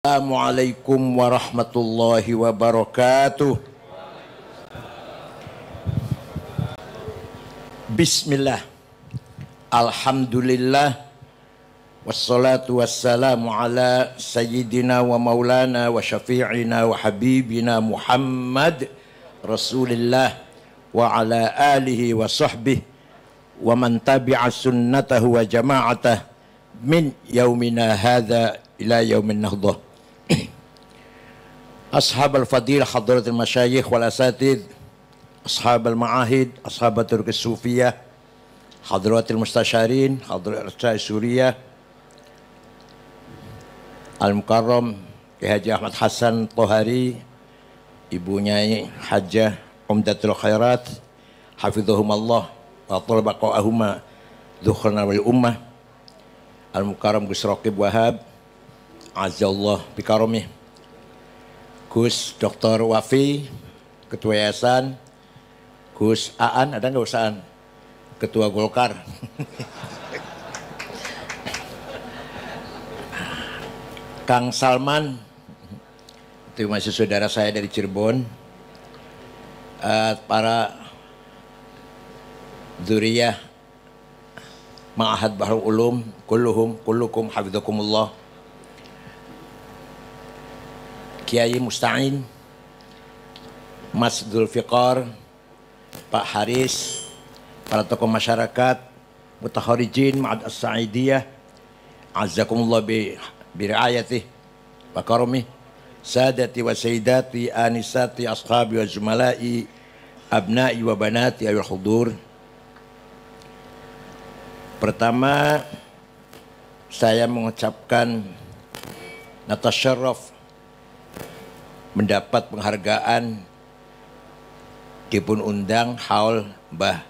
Assalamualaikum warahmatullahi wabarakatuh. Bismillah. Alhamdulillah. Wassalatu wassalamu ala sayyidina wa maulana wa syafi'ina wa habibina Muhammad Rasulillah wa ala alihi wa sahbihi wa man tabi'a sunnatahu wa jama'atah min yaumina hadha ila yaumin nahdah. Ashab al-fadil, hadratul masyayikh wal asatid, ashab al-ma'ahid, ashab al-turk sufiyah, hadratul mustasyarin, hadratul suriyah, al-mukarram Kiai Haji Ahmad Hasan Tohari, ibunya Hajjah Umdatul Khairat, hafidhuhumallah wa talaba qa'ahuma dzukhrana wal ummah, al-mukarram Gus Raqib Wahab, azallah bikaromih, Gus Dr. Wafi, Ketua Yayasan, Gus Aan, ada nggak Aan? Ketua Golkar. Kang Salman, itu masih saudara saya dari Cirebon. Para dzuriyah Ma'had Bahrul Ulum, kullukum hafidhakumullah. Kiai Musta'in, Mas Dzulfiqar, Pak Haris, para tokoh masyarakat, mutaharijin, ma'ad as-sa'idiyah, azzakumullah birayatih, wa karomih, sadati wa sayyidati, anisati, ashabi wa zumalai, abnai wa banati, ayul hudur. Pertama, saya mengucapkan natasyarraf mendapat penghargaan dipun undang haul Mbah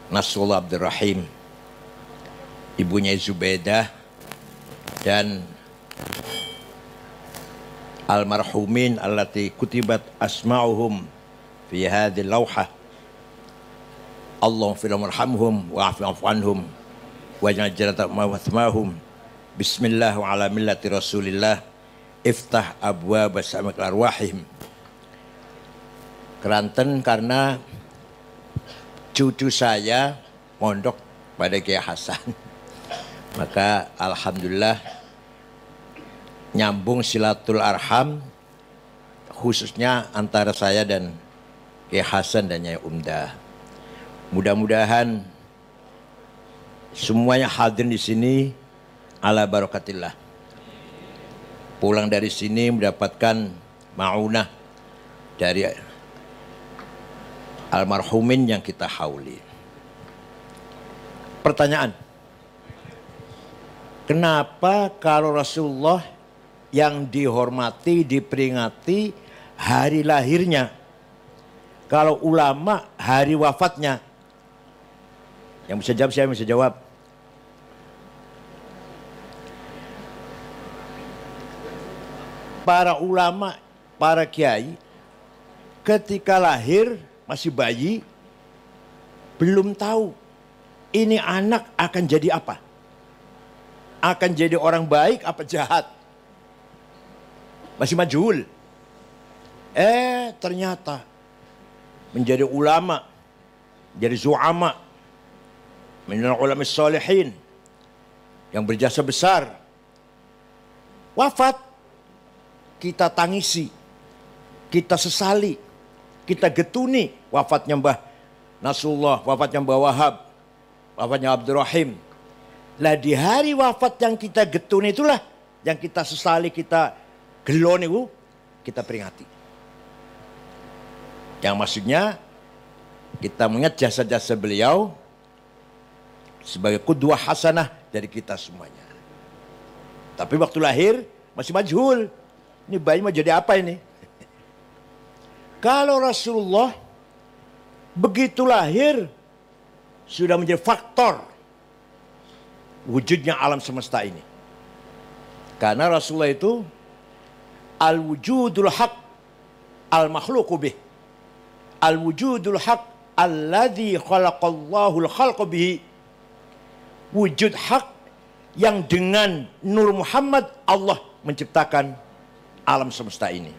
Nasrullah Abdurrahim, ibunya Zubaidah, dan almarhumin allati kutibat asma'uhum fi hadhil lawhah. Allahumma fil warhamhum wa afi anhum waj'al jannata ma'wahum. Bismillah wa ala millati Rasulillah. Iftah abwaab sam'il arwahim. Keranten karena cucu saya mondok pada Kiai Hasan. Maka alhamdulillah nyambung silatul arham khususnya antara saya dan Kiai Hasan dan Nyai Umdah. Mudah-mudahan semuanya hadir di sini ala barakatillah. Pulang dari sini mendapatkan ma'unah dari almarhumin yang kita hauli. Pertanyaan, kenapa kalau Rasulullah yang dihormati, diperingati hari lahirnya, kalau ulama hari wafatnya? Yang bisa jawab, saya bisa jawab. Para ulama, para kiai ketika lahir masih bayi belum tahu ini anak akan jadi apa, akan jadi orang baik apa jahat, masih majhul. Ternyata menjadi ulama, jadi zu'ama, minal ulama sholihin yang berjasa besar, wafat. Kita tangisi, kita sesali, kita getuni wafatnya Mbah Nasrullah, wafatnya Mbah Wahab, wafatnya Abdurrahim. Lah di hari wafat yang kita getuni itulah, yang kita sesali, kita gelon itu, kita peringati. Yang maksudnya kita mengingat jasa-jasa beliau sebagai qudwah hasanah dari kita semuanya. Tapi waktu lahir masih majhul. Ini bayi mau jadi apa ini? Kalau Rasulullah begitu lahir sudah menjadi faktor wujudnya alam semesta ini. Karena Rasulullah itu al-wujudul haq al-makhluqu bih. Al-wujudul haq alladzi khalaqallahu al-khalqa bihi. Wujud hak yang dengan Nur Muhammad Allah menciptakan alam semesta ini.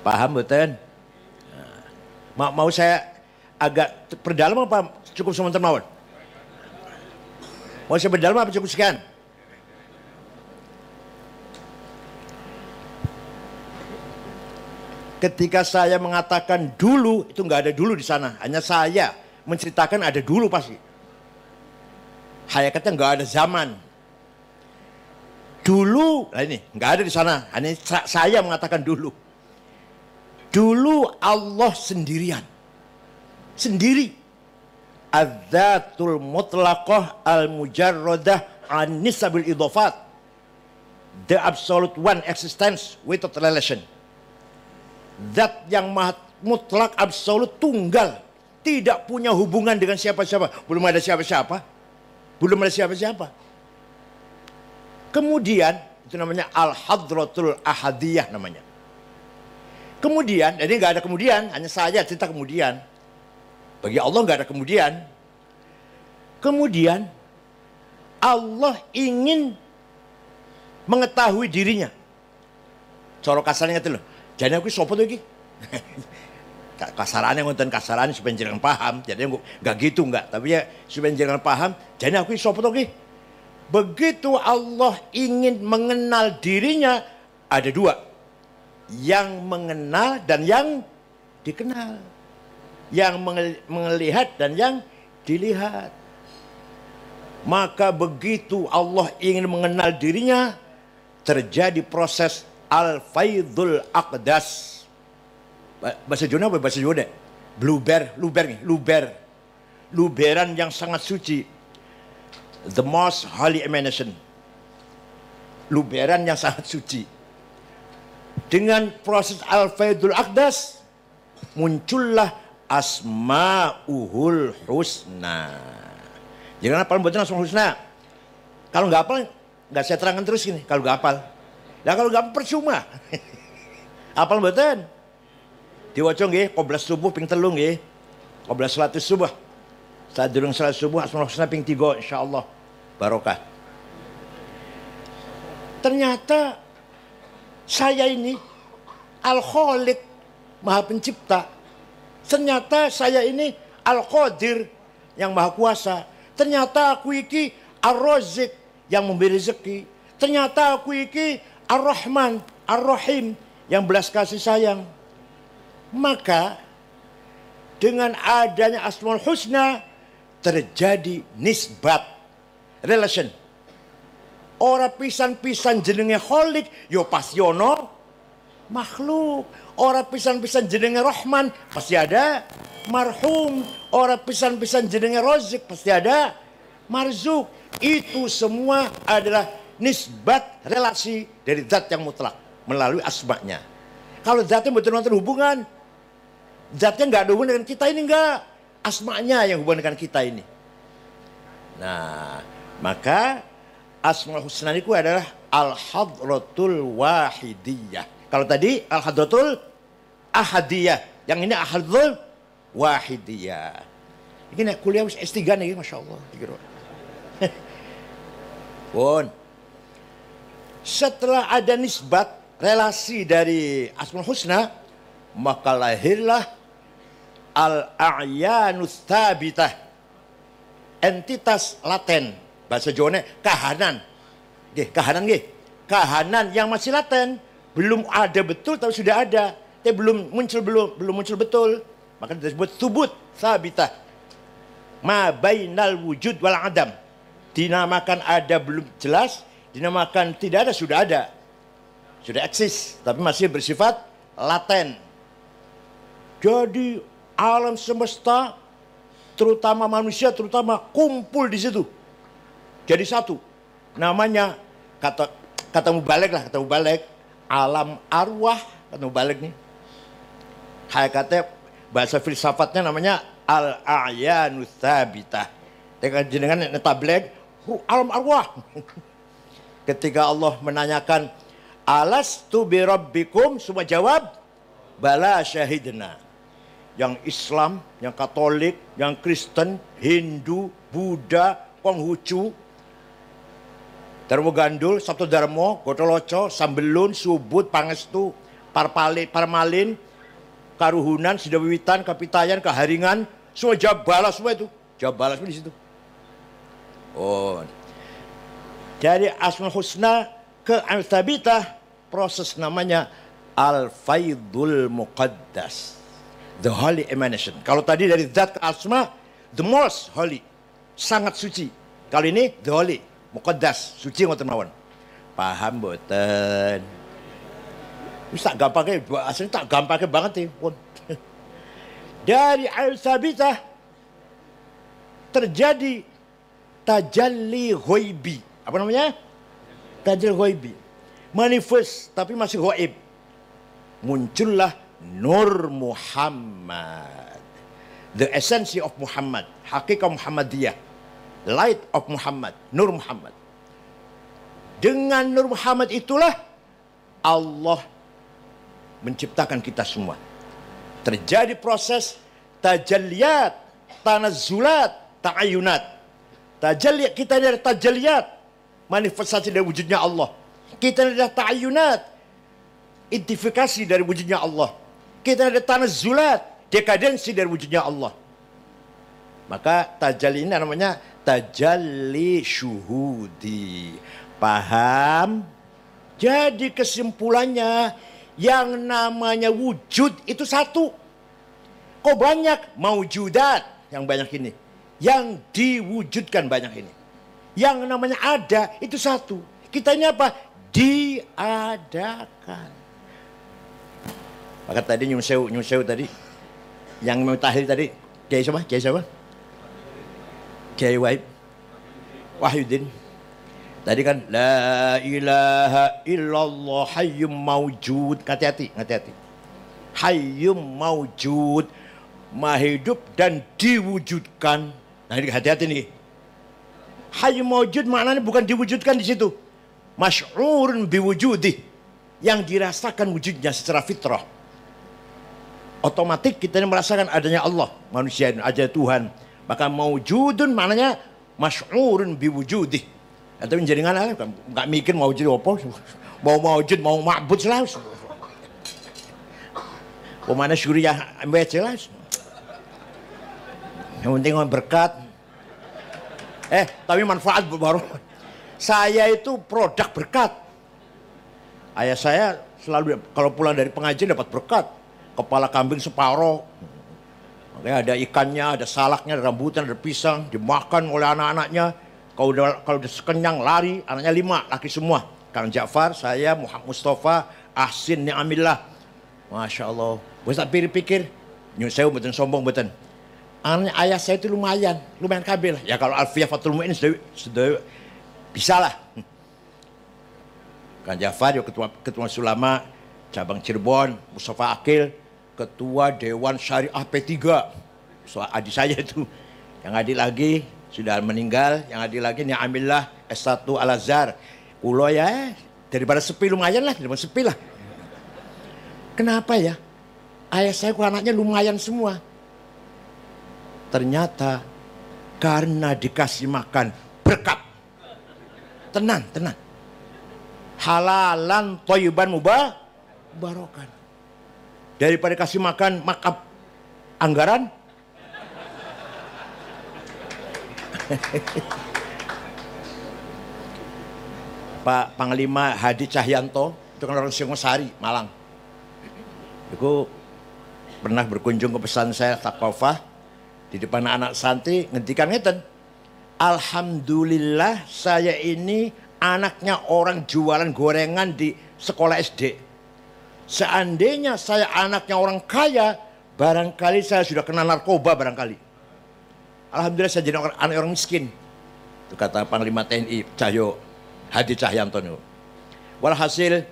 Paham betul? Mau saya agak perdalam apa cukup sementara mawon? Mau saya perdalam apa cukup sekian? Ketika saya mengatakan dulu, itu nggak ada dulu di sana. Hanya saya menceritakan ada dulu pasti. Hakikatnya nggak ada zaman. Dulu, nah ini nggak ada di sana. Hanya saya mengatakan dulu. Dulu Allah sendirian. Sendiri. Az-zatul mutlaqah al-mujarradah an-nisabil idhafat. The absolute one existence without relation. Zat yang mutlak, absolut, tunggal, tidak punya hubungan dengan siapa-siapa. Belum ada siapa-siapa. Belum ada siapa-siapa. Kemudian, itu namanya al-hadratul ahadiyah namanya. Kemudian, jadi nggak ada kemudian, hanya saya cerita kemudian. Bagi Allah nggak ada kemudian. Kemudian, Allah ingin mengetahui dirinya. Cara kasarnya itu loh. Jadi aku sopo tuh iki. Kasarannya ngonten kasaran supaya jenengan paham. Jadi enggak gitu enggak, tapi ya supaya jenengan paham. Jadi aku sopo tuh iki. Begitu Allah ingin mengenal dirinya, ada dua. Yang mengenal dan yang dikenal. Yang melihat dan yang dilihat. Maka begitu Allah ingin mengenal dirinya, terjadi proses Al-Faidul Aqdas. Bahasa Jawa apa bahasa Jawa deh? Luberan yang sangat suci. The most holy emanation. Luberan yang sangat suci. Dengan proses Al-Faidul Aqdas, muncullah Asma'uhul Husna. Jangan hafal betul Asma'uhul Husna. Kalau nggak hafal, nggak saya terangkan terus gini. Kalau nggak hafal. Nah kalau nggak percuma. Apal mboten? Diwaca nggih qoblas subuh ping 3 nggih. Qoblas salatus subuh. Sadurung salat subuh Asmaul Husna ping 3 insyaallah. Barokah. Ternyata saya ini Al-Khaliq, Maha Pencipta. Ternyata saya ini Al-Qadir, yang Maha Kuasa. Ternyata aku iki Ar-Razik, yang memberi rezeki. Ternyata aku iki Ar-Rahman, Ar-Rahim, yang belas kasih sayang. Maka dengan adanya Asmaul Husna terjadi nisbat, relation. Ora pisan-pisan jenenge Khaliq, yo pasti ono makhluk. Ora pisan-pisan jenenge Rahman, pasti ada marhum. Ora pisan-pisan jenenge Razik, pasti ada marzuk. Itu semua adalah nisbat, relasi dari zat yang mutlak melalui asma'nya. Kalau zatnya betul-betul hubungan, zatnya nggak ada hubungan dengan kita ini, enggak. Asma'nya yang hubungan dengan kita ini. Nah, maka Asmaul Husna itu adalah Al-Hadratul Wahidiyah. Kalau tadi Al-Hadratul Ahadiyah, yang ini Al-Hadratul Wahidiyah. Ini kuliah S3 nih, Masya Allah. Pun. Setelah ada nisbat, relasi dari Asmaul Husna, maka lahirlah Al-A'yanus Thabitah, entitas laten. Bahasa Jawanya kahanan. Kahanan yang masih laten, belum ada betul tapi sudah ada, tapi belum muncul betul. Maka disebut thubut thabitah. Ma bainal wujud wal adam. Dinamakan ada belum jelas, dinamakan tidak ada sudah ada. Sudah eksis, tapi masih bersifat laten. Jadi alam semesta, terutama manusia, terutama kumpul di situ. Jadi satu. Namanya kata mubalek lah, kata mubalek. Alam arwah, kata mubalek nih. Hakikatnya bahasa filsafatnya namanya al-a'yanus tsabitah. Dengan tablek alam arwah. Ketika Allah menanyakan alastu bi rabbikum, semua jawab bala syahidna. Yang Islam, yang Katolik, yang Kristen, Hindu, Buddha, Konghucu, Darmo Gandul, Sabto Darmo, Gotoloco, Sambelun, Subut, Pangestu, Parmalin, Karuhunan, Sidawiwitan, Kapitayan, Kaharingan, semua Jabala semua itu. Jabala semua di situ. Oh. Dari Asmaul Husna ke Al-Thabitah, proses namanya Al-Faidul Muqaddas. The Holy Emanation. Kalau tadi dari Zat ke Asma, the most holy. Sangat suci. Kalau ini the holy. Muqaddas, suci ngoten mawon. Paham mboten? Wis tak gampangke, asline tak gampangke banget pun. Dari Al-Thabitah terjadi tajalli ghaibi. Apa namanya? Tajalli ghaibi. Manifest tapi masih ghaib. Muncullah Nur Muhammad. The essence of Muhammad, hakikat Muhammadiyah. Light of Muhammad, Nur Muhammad. Dengan Nur Muhammad itulah Allah menciptakan kita semua. Terjadi proses tajalliyat, tanazzulat, ta'ayunat. Tajalliyat, kita ada tajalliyat, manifestasi dari wujudnya Allah. Kita ada ta'ayunat, identifikasi dari wujudnya Allah. Kita ada tanazzulat, dekadensi dari wujudnya Allah. Maka tajalli ini namanya tajalli syuhudi. Paham? Jadi kesimpulannya yang namanya wujud itu satu. Kok banyak maujudat yang banyak ini. Yang diwujudkan banyak ini. Yang namanya ada itu satu. Kita ini apa? Diadakan. Maka tadi nyusew tadi. Yang mau tahlil tadi. Kiai siapa? Kiai siapa? Kiai Wahyudin. Tadi kan la ilaha illallah hayyum maujud. Hati-hati, hati-hati. Hayyum maujud, maha hidup dan diwujudkan. Nah, ini hati-hati nih. Hayyum maujud maknanya bukan diwujudkan di situ. Masy'urun biwujudih, yang dirasakan wujudnya secara fitrah. Otomatis kita merasakan adanya Allah, manusia, ada Tuhan. Maka maujudun maknanya masy'urun biwujudih. Atau jenengan enggak mikir maujud apa. Mau maujud, mau ma'bud jelas. Pemana syuriah ambil jelas. Yang penting berkat. Tapi manfaat baru. Saya itu produk berkat. Ayah saya selalu kalau pulang dari pengajian dapat berkat. Kepala kambing separoh. Makanya ada ikannya, ada salaknya, ada rambutan, ada pisang, dimakan oleh anak-anaknya. Kalau udah kenyang lari, anaknya 5, laki semua. Kang Ja'far, saya, Muhammad Mustafa, Ahsin, Ni'amillah. Masya Allah. Bisa pikir-pikir, saya betul sombong betul. Ayah saya itu lumayan kabil. Ya kalau Alfiyah Fathul Mu'in sudah bisa lah. Kang Ja'far, ketua Sulama, cabang Cirebon, Mustafa Akil, ketua Dewan Syariah P3. So, adik saya itu. Yang adik lagi sudah meninggal, yang adik lagi Ni'amillah S1 Al-Azhar. Kulo ya, daripada sepi lumayan lah, daripada sepi lah. Kenapa ya? Ayah saya anaknya lumayan semua. Ternyata karena dikasih makan berkat. Tenang. Halalan thayyiban mubarokan. Daripada kasih makan makap anggaran. Pak Panglima Hadi Cahyanto, itu kan orang Singosari, Malang. Itu pernah berkunjung ke pesan saya Takofah di depan anak santri ngendikan ngeten. Alhamdulillah saya ini anaknya orang jualan gorengan di sekolah SD. Seandainya saya anaknya orang kaya, barangkali saya sudah kena narkoba barangkali. Alhamdulillah saya jadi anak orang miskin. Itu kata Panglima TNI Cahyo Hadi Cahyanto. Walhasil,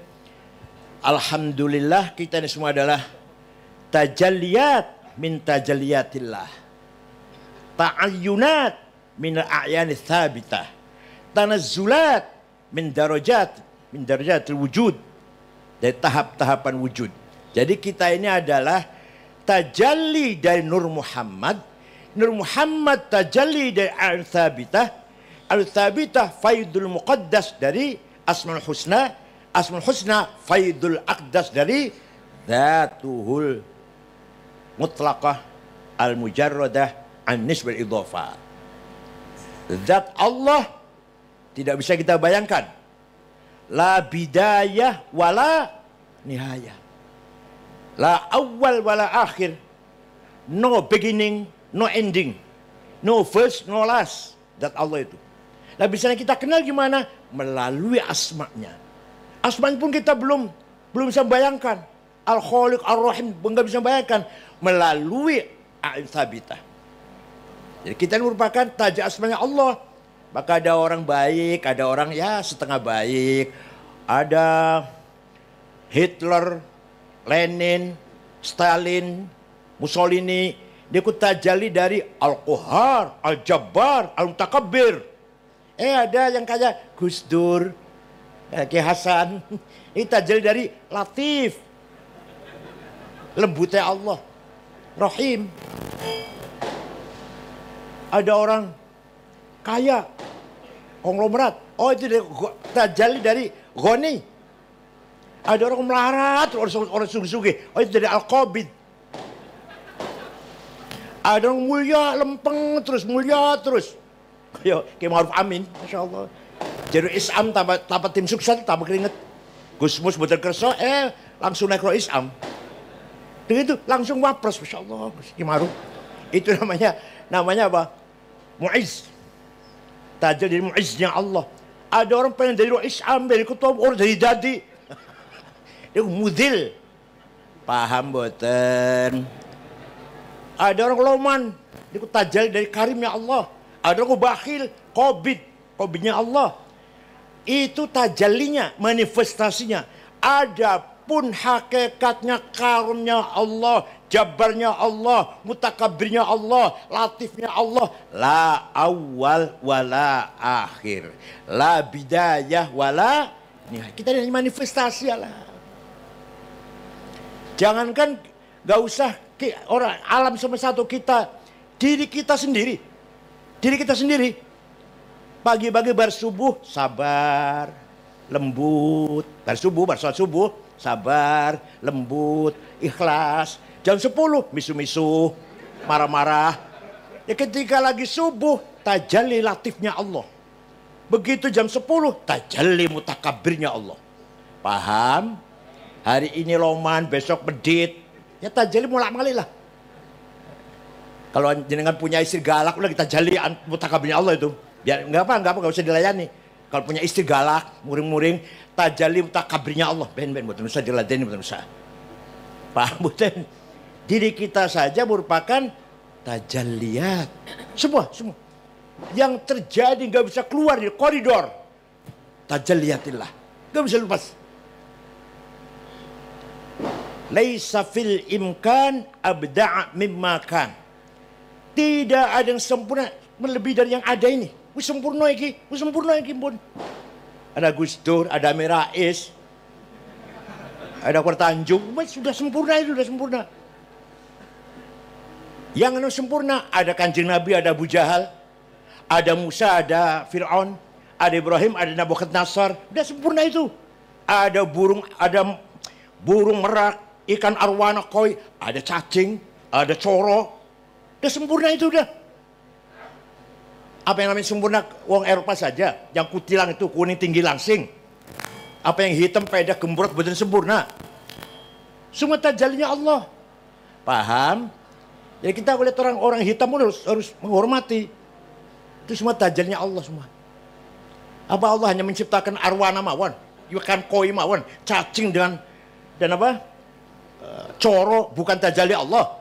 alhamdulillah kita ini semua adalah tajalliyat min tajalliyatillah. Ta'ayyunat min al-a'yan thabitah. Tanazzulat min darajatil wujud. Dari tahap-tahapan wujud. Jadi kita ini adalah tajalli dari Nur Muhammad. Nur Muhammad tajalli dari Al-Thabitah. Al-Thabitah faidul muqaddas dari Asmaul Husna. Asmaul Husna faidul aqdas dari Dzatuhul mutlaqah al-mujarradah an nisbal idhafah. Zat Allah tidak bisa kita bayangkan. La bidayah wala nihayah. La awal wala akhir. No beginning, no ending. No first, no last. Zat Allah itu. Nah, bisa kita kenal gimana? Melalui asma'nya. Asma'nya pun kita belum bisa bayangkan. Al-Khaliq, Ar-Rahim, nggak bisa bayangkan. Melalui Al-Thabitah. Jadi kita merupakan taja asma'nya Allah. Maka ada orang baik, ada orang ya setengah baik. Ada Hitler, Lenin, Stalin, Mussolini. Dia ikut tajalli dari Al-Qahar, Al-Jabbar, Al-Mutakabbir. Ada yang kayak Gus Dur, Ki Hasan. Ini tajalli dari Latif. Lembutnya Allah. Rahim. Ada orang kaya, konglomerat. Oh, itu tajalli dari Ghani. Ada orang melarat, orang sugih-sugih. Oh, itu dari Al-Qabid. Ada orang mulia, lempeng terus, mulia terus. Kayak Ma'ruf Amin, Masya Allah. Jadi Islam tanpa tim sukses, tanpa keringet. Gusmus betul kerso, langsung naik roh Islam. Dengan itu langsung wapres, Masya Allah. Kayak Ma'ruf. Itu namanya apa? Mu'izz. Tajal dari mu'izznya Allah. Ada orang pengen dari roh Islam, dari ketua orang dari jadi. Dia mudil. Paham boten? Ada orang loman, dia tajal dari karimnya Allah. Ada orang bakhil, Qobidnya Allah. Itu tajallinya, manifestasinya. Adapun hakikatnya karumnya Allah, jabarnya Allah, mutakabirnya Allah, latifnya Allah. La awal wala akhir. La bidayah wala nihayah. Kita ini manifestasi Allah. Jangankan gak usah orang alam semesta satu kita, diri kita sendiri. Diri kita sendiri. Pagi-pagi bersubuh sabar, lembut. Bersolat subuh sabar, lembut, ikhlas. Jam 10 misu-misu, marah-marah. Ya ketika lagi subuh tajalli latifnya Allah. Begitu jam 10 tajalli mutakabirnya Allah. Paham? Hari ini loman, besok medit. Ya tajalli mulak-malik lah. Kalau jenengan punya istri galak, udah kita jali mutakabirnya Allah itu. Biar enggak apa, usah dilayani. Kalau punya istri galak, muring-muring, tajalli mutakabirnya Allah. Ben, bukan usah diladeni, bukan usah. Paham, bukan? Diri kita saja merupakan tajalliyat. Semua. Yang terjadi nggak bisa keluar di koridor. Tajalliyatillah. Nggak bisa lepas. Laisa fil imkan abda'a mimma kan. Tidak ada yang sempurna melebihi dari yang ada ini. Sempurna iki pun. Ada Gus Dur, ada Amin Rais, ada Tanjung, sudah sempurna itu, sudah sempurna. Yang sempurna ada Kanjeng Nabi, ada Abu Jahal, ada Musa, ada Fir'aun, ada Ibrahim, ada Nabukadnasar, sudah sempurna itu. Ada burung merak, ikan arwana koi, ada cacing, ada coro. Udah sempurna itu udah. Apa yang namanya sempurna wong Eropa saja, yang kutilang itu kuning tinggi langsing. Apa yang hitam peda gembrot betul sempurna. Semua tajallinya Allah. Paham? Jadi kita lihat orang hitam pun harus menghormati. Itu semua tajallinya Allah semua. Apa Allah hanya menciptakan arwana mawon, ikan koi mawon, cacing dan apa? Coro bukan tajalli Allah.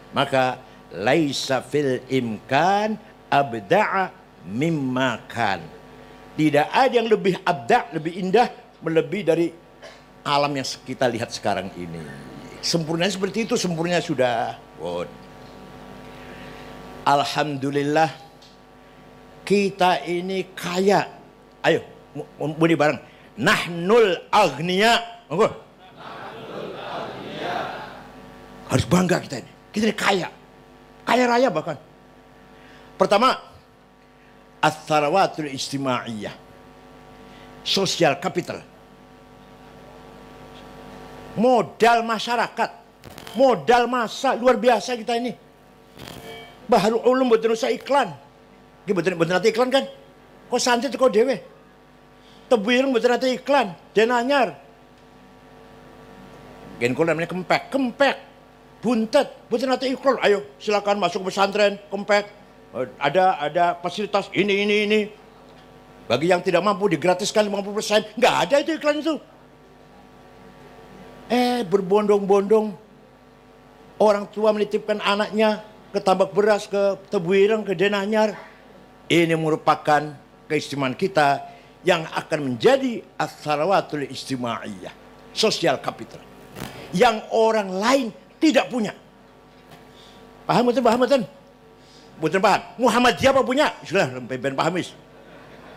Maka laisa fil imkan abda'a mimma kan. Tidak ada yang lebih abda', lebih indah, melebihi dari alam yang kita lihat sekarang ini. Sempurnanya seperti itu, sempurnanya sudah. Alhamdulillah kita ini kaya. Ayo, bunyi bareng. Nahnul aghnia. Harus bangga kita ini. Kita ini kaya. Kaya raya bahkan. Pertama, Ats-Tsarawatul Ijtimaiyah, sosial capital. Modal masyarakat, modal massa luar biasa kita ini. Baharul Ulum betul usah iklan. Iki betul nanti iklan kan? Kok santri kok dewe? Tebu ireng betul nanti iklan, Den anyar. Gen kula namanya kempek, buntet, betul nanti iklan. Ayo silakan masuk pesantren, kempek. Ada fasilitas ini. Bagi yang tidak mampu digratiskan 50%. Nggak ada itu iklan itu. Berbondong-bondong orang tua menitipkan anaknya ke tambak beras, ke Tebu Ireng, ke Den anyar. Ini merupakan keistimewaan kita yang akan menjadi Ats-Tsarawatul Ijtimaiyah, sosial capital, yang orang lain tidak punya. Paham betul? Betul paham? Muhammadiyah apa punya? Sudah, ben paham is.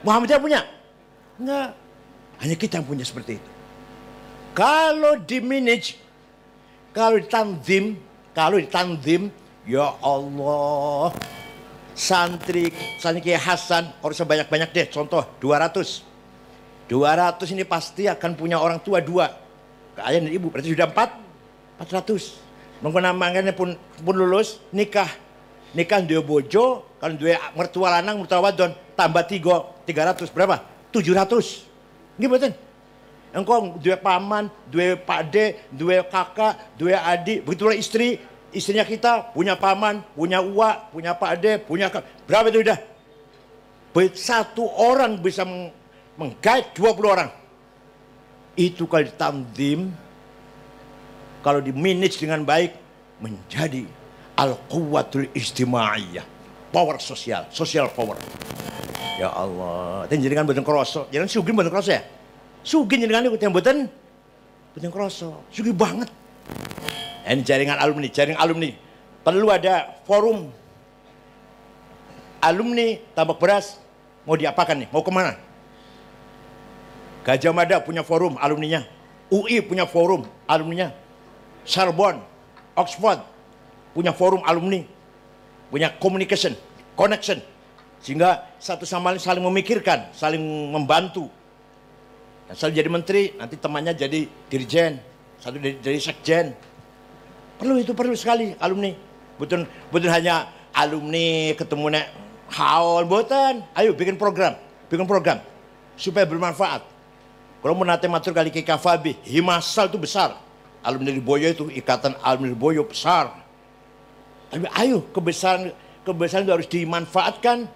Muhammadiyah punya? Enggak. Hanya kita yang punya seperti itu. Kalau di manage, kalau ditanzim, ya Allah, santri Kiai Hasan harus sebanyak-banyak deh. Contoh 200 ini pasti akan punya orang tua 2, ayah dan ibu, berarti sudah 400. Namanya pun lulus nikah dua bojo, kalau dua mertua lanang mertua wadon tambah 300 berapa? 700. Gimana? Engkau dua paman, dua pakde, dua kakak, dua adik, begitulah istrinya kita punya paman, punya uak, punya pakde, punya kakak. Berapa itu udah? Satu orang bisa menggait 20 orang. Itu kalau ditanzim, kalau di-manage dengan baik, menjadi al-quwwatul ijtimaiyah, power sosial, social power. Ya Allah, dan jenengan boten kroso, jenengan sugih boten kroso ya? Sugih jenengan niku teh boten kroso, sugih banget. Ini jaringan alumni. Perlu ada forum alumni tambak beras. Mau diapakan nih? Mau kemana? Gajah Mada punya forum alumninya, UI punya forum alumninya, Sorbonne, Oxford punya forum alumni, punya communication, connection, sehingga satu sama lain saling memikirkan, saling membantu. Dan saya jadi menteri, nanti temannya jadi dirjen, satu jadi sekjen. Perlu sekali alumni. Betul hanya alumni ketemu nek haul boten. Ayo bikin program supaya bermanfaat. Kalau mau nanti matur kali ke Kafabi, Himasal itu besar. Alumni di Boyo itu, ikatan alumni di Boyo besar. Tapi ayo kebesaran itu harus dimanfaatkan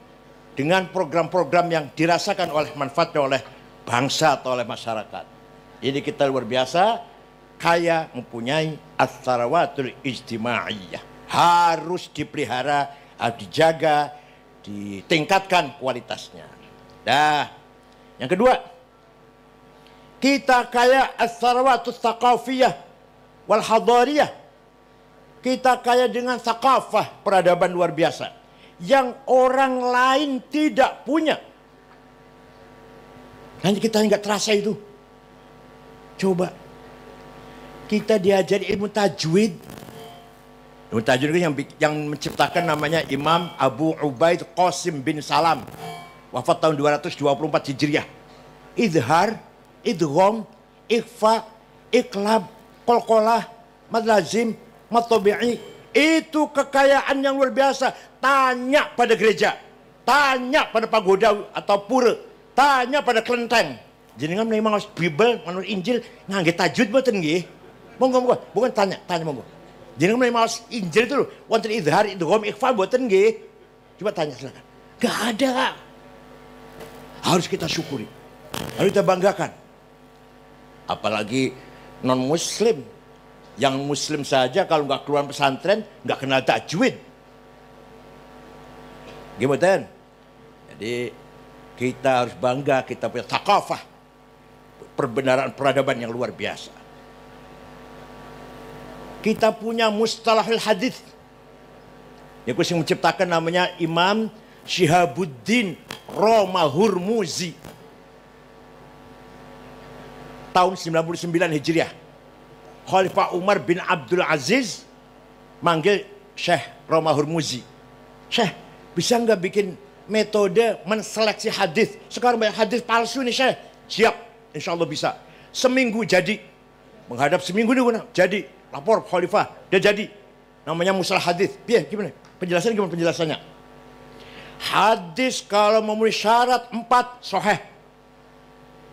dengan program-program yang dirasakan oleh manfaatnya oleh bangsa atau oleh masyarakat. Ini kita luar biasa kaya mempunyai Ats-Tsarawatul Ijtimaiyah. Harus dipelihara, harus dijaga, ditingkatkan kualitasnya. Dah. Yang kedua, kita kaya Ats-Tsarawatul Tsaqafiyah wal Hadariyah. Kita kaya dengan tsaqafah, peradaban luar biasa yang orang lain tidak punya. Nanti kita nggak terasa itu. Coba kita diajari ilmu tajwid. Ilmu tajwid itu yang menciptakan namanya Imam Abu Ubaid Qasim bin Salam, wafat tahun 224 Hijriah. Idhar, idgham, ikhfa, iqlab, qalqalah, mad lazim, mad tabi'i. Itu kekayaan yang luar biasa. Tanya pada gereja, tanya pada pagoda atau pura, tanya pada kelenteng. Jenengan menerima Bible, manut Injil, ngangge tajwid mboten nggih? Monggo, bukan tanya monggo. Jenengan menerima Injil itu wonten idhar, idgham, ikhfa mboten nggih? Coba tanya silakan. Enggak ada. Harus kita syukuri. Harus kita banggakan. Apalagi non muslim. Yang muslim saja kalau nggak keluar pesantren nggak kenal tajwid. Gimana? Jadi kita harus bangga kita punya tsaqafah, perbenaran peradaban yang luar biasa. Kita punya mustalahul hadis. Yang menciptakan namanya Imam Syihabuddin Romahurmuzi. Tahun 99 Hijriah. Khalifah Umar bin Abdul Aziz manggil Syekh Romahurmuzi. Syekh, bisa nggak bikin metode menseleksi hadis. Sekarang banyak hadis palsu nih Syekh. Siap, insya Allah bisa. Seminggu jadi. Menghadap seminggu nih jadi. Lapor khalifah, dia jadi. Namanya musalah hadis. Biar gimana? Penjelasannya gimana penjelasannya? Hadis kalau memenuhi syarat 4 sahih.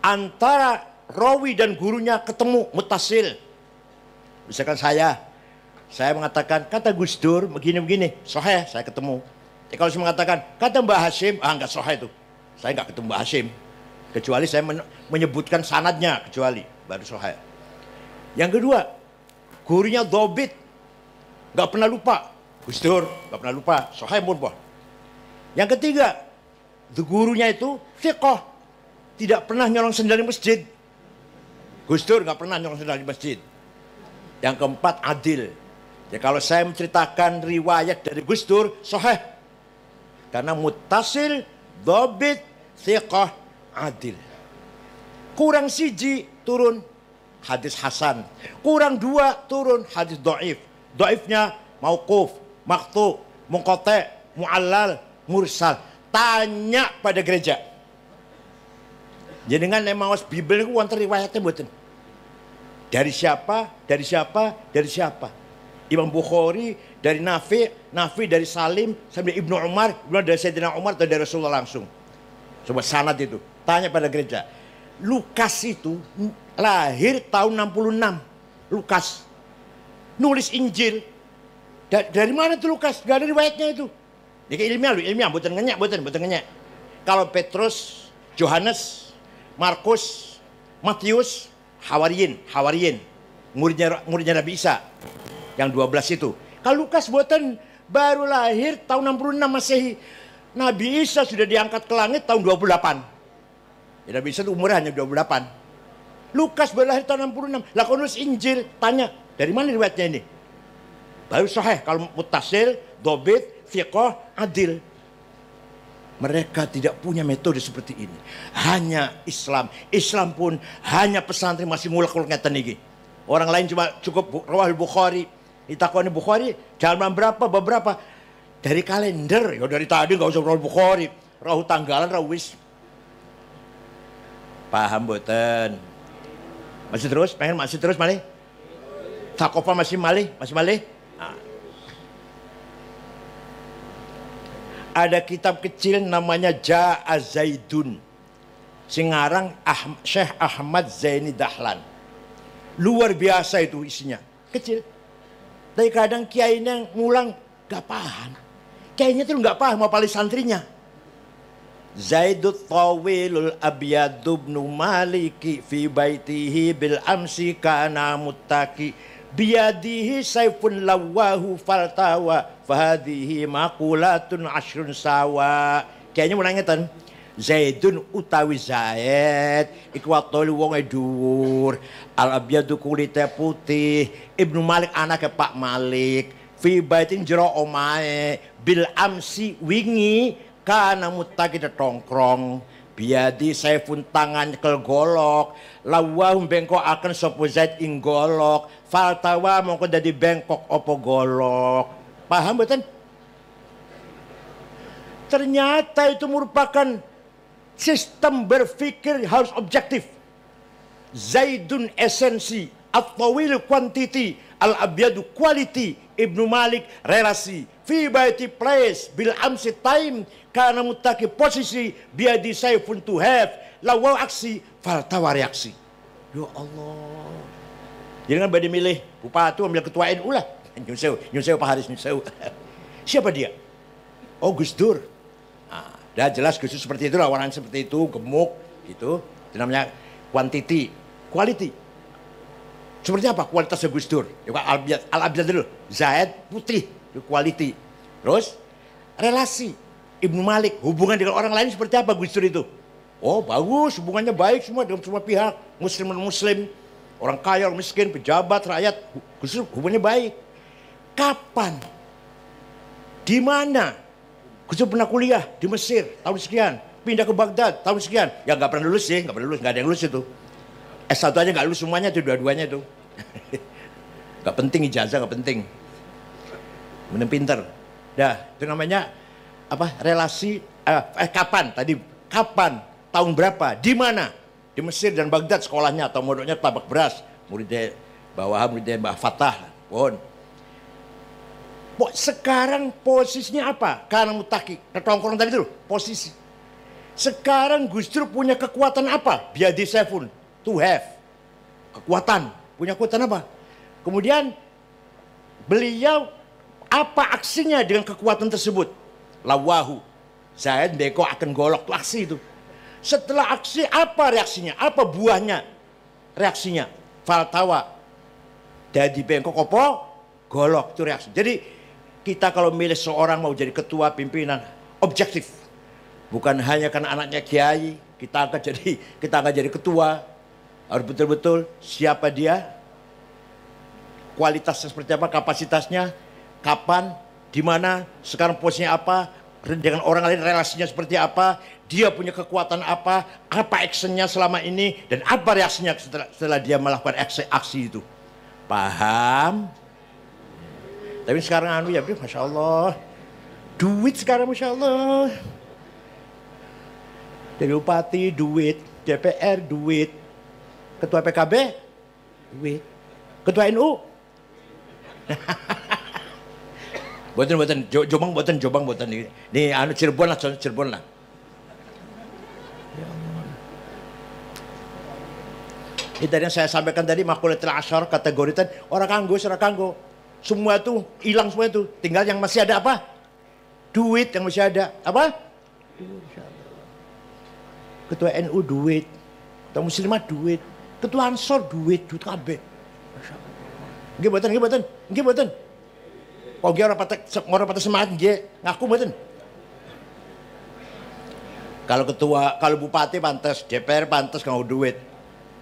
Antara rawi dan gurunya ketemu mutasil. Misalkan saya mengatakan kata Gus Dur begini-begini, sahih, saya ketemu. Kalau saya mengatakan kata Mbah Hashim, enggak sahih itu. Saya enggak ketemu Mbah Hashim. Kecuali saya menyebutkan sanadnya, kecuali baru sahih. Yang kedua, gurunya dhobit, enggak pernah lupa. Gus Dur enggak pernah lupa, sahih pun boh. Yang ketiga, gurunya itu thiqah, tidak pernah nyolong sendal di masjid. Gus Dur enggak pernah nyolong sendal di masjid. Yang keempat, adil. Ya kalau saya menceritakan riwayat dari Gus Dur, sahih. Karena muttasil, dhobit, thiqah, adil. Kurang siji, turun hadis hasan. Kurang 2, turun hadis dhaif. Dhaifnya mauquf, maqtu, munqati, muallal, mursal. Tanya pada gereja. Jadi dengan mawas Bibel itu wonten riwayatnya mboten. Dari siapa? Dari siapa? Dari siapa? Imam Bukhari dari Nafi dari Salim sampai Ibnu Umar, dari Sayyidina Umar atau dari Rasulullah langsung. Coba sanad itu. Tanya pada gereja. Lukas itu lahir tahun 66. Lukas nulis Injil. Dari mana tuh Lukas? Gak ada riwayatnya itu. Ini ilmiah, bukan ngenyak. Kalau Petrus, Yohanes, Markus, Matius, Hawariyin, muridnya Nabi Isa. Yang 12 itu. Kalau Lukas buatan baru lahir tahun 66 Masehi. Nabi Isa sudah diangkat ke langit tahun 28. Ya, Nabi Isa itu umurnya hanya 28. Lukas baru lahir tahun 66. Lah kalau nulis Injil, tanya, dari mana riwayatnya ini? Baru sahih kalau muttasil, dhobit, thiqah, adil. Mereka tidak punya metode seperti ini. Hanya Islam. Islam pun hanya pesantren masih mulak-mulak ngeten iki. Orang lain cuma cukup Rawahul Bukhari. Ditakoni Bukhari dalam beberapa dari kalender. Ya dari tadi nggak usah Rawahul Bukhari. Rahu tanggalan, rahu wis. Paham boten? Masih terus? Pengen masih terus malih? Sakofa masih malih? Nah. Ada kitab kecil namanya Ja'a Zaidun. Singarang Syekh Ahmad Zaini Dahlan. Luar biasa itu isinya. Kecil. Tapi kadang kiainya ngulang gak paham. Kiainya tuh gak paham apalagi santrinya. Zaidut Tawilul Abiyadu ibnu Maliki fi baitihi bil amsi kana muttaki biyadihi saifun lawahu faltawa fahadihi makulatun ashrun sawa. Kayaknya mau nangetan Zaidun utawi Zaid iku watoli wong dhuwur, al abyadu kulite putih, Ibnu Malik anake Pak Malik, fi baitin jero omae bil amsi wingi kana muttaki tongkrong, biadi saifun tangan nyekel golok, lawahum bengkok akan sapa Zaid ing golok, faltawa mongko dadi bengkok opo golok. Paham betul? Ternyata itu merupakan sistem berpikir harus objektif. Zaidun esensi, at-tawil quantity, al-abyadu quality, Ibnu Malik relasi, fi baiti place, bil amsi time, karena mutaki posisi, biadi saifun to have, lawaw aksi, faltawa reaksi. Ya Allah. Jadi kan badi milih bupati ambil ketua NU lah. Nyusew Pak Haris Nyusew. Siapa dia? Oh Gus Dur. Dah jelas Gus Dur seperti itu, orang seperti itu, gemuk gitu. Itu namanya quantity, quality. Seperti apa kualitasnya Gus Dur? Ya Al-Abyad dulu. Zaid putih, itu quality. Terus relasi Ibnu Malik, hubungan dengan orang lain seperti apa Gus Dur itu? Oh bagus, hubungannya baik semua dengan semua pihak, muslim dan muslim, orang kaya, orang miskin, pejabat, rakyat. Gus Dur hubungannya baik. Kapan? Di mana? Gus Dur pernah kuliah di Mesir tahun sekian, pindah ke Baghdad tahun sekian. Ya nggak pernah lulus sih, nggak ada yang lulus itu. S1 aja nggak lulus semuanya itu, dua-duanya itu. Nggak penting ijazah, nggak penting. Bener pinter. Dah, itu namanya apa? Relasi Kapan tadi? Kapan? Tahun berapa? Di mana? Di Mesir dan Baghdad sekolahnya atau mondoknya tabak beras. Muridnya bawahan, muridnya Mbah Fatah. Pohon. Sekarang posisinya apa? Karena mutaki, ketongkrong tadi itu posisi. Sekarang Gus Dur punya kekuatan apa? Biadi Sefun, to have. Kekuatan. Punya kekuatan apa? Kemudian beliau apa aksinya dengan kekuatan tersebut? Lawahu. Saya beko akan golok tuh aksi itu. Setelah aksi apa reaksinya? Apa buahnya? Reaksinya faltawa. Jadi bengkok opo? Golok itu reaksi. Jadi kita kalau milih seorang mau jadi ketua pimpinan objektif. Bukan hanya karena anaknya kiai, kita akan jadi ketua. Harus betul-betul siapa dia? Kualitasnya seperti apa? Kapasitasnya? Kapan? Di mana? Sekarang posisinya apa? Dengan orang lain relasinya seperti apa? Dia punya kekuatan apa? Apa actionnya selama ini? Dan apa reaksinya setelah dia melakukan aksi itu? Paham? Tapi sekarang ya Masya Allah. Duit sekarang Masya Allah. Jadi bupati duit, DPR duit, ketua PKB duit, ketua NU. Buatan ini Cirebon lah. Ini tadi yang saya sampaikan tadi makulatul asyar kategorikan orang kanggo. Semua itu hilang semua itu. Tinggal yang masih ada apa? Duit yang masih ada. Apa? Ketua NU duit. Ketua Muslimah duit. Ketua Ansor duit kabeh. Nggih mboten. Kok orang patah semangat nggih ngaku mboten. Kalau bupati pantas, DPR pantas kanggo duit.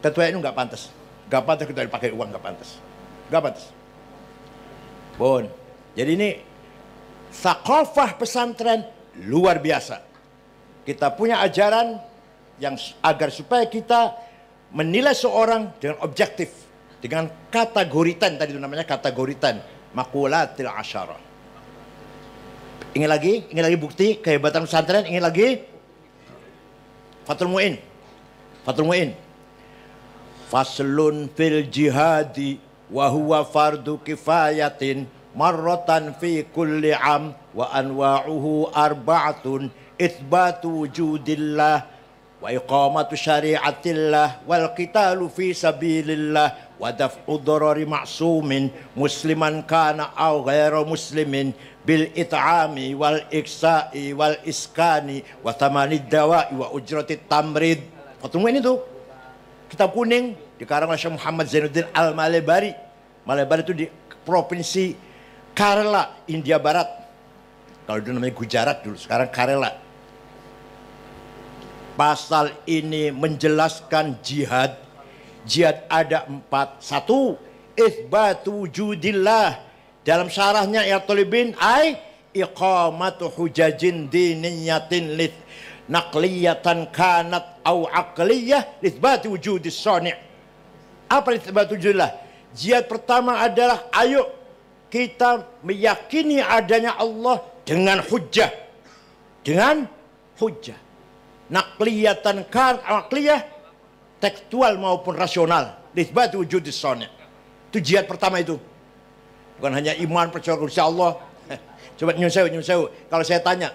Ketua NU enggak pantas. Enggak pantas kita dipakai uang, enggak pantas. Bon. Jadi ini thaqafah pesantren luar biasa. Kita punya ajaran yang agar supaya kita menilai seorang dengan objektif, dengan kategoritan tadi itu namanya kategoritan makulatil asyara. Ingin lagi bukti kehebatan pesantren, ingin lagi Fathul Muin. Faslun fil jihadi wa huwa fardu kifayatin marratan fi kulli am wa anwa'uhu arba'atun itsbatu wujudillah wa iqamatu syari'atillah wal qitalu fi sabilillah wa daf'u dharari ma'sumin musliman kana aw ghairu muslimin bil it'ami wal iksa'i wal iskani wa thamanid dawa'i wa ujratit tamrid. Fathul Muin itu kitab kuning dikarang oleh Syekh Muhammad Zainuddin Al-Malebari. Malebari itu di provinsi Kerala, India Barat. Kalau dulu namanya Gujarat dulu, sekarang Kerala. Pasal ini menjelaskan jihad. Jihad ada 4. 1. Itsbatu wujudillah. Dalam syarahnya ya talibin iqamatu hujajin diniyatin lid naqliyatan kanat au aqliyah litsbati wujudis sani'. Apa litsbati wujudillah? Jihad pertama adalah ayo kita meyakini adanya Allah dengan hujjah. Naqliyatan kanat au aqliyah, tekstual maupun rasional. Litsbati wujudis sani'. Itu jihad pertama itu. Bukan hanya iman percaya kepada Allah. Coba nyun sewu. Kalau saya tanya,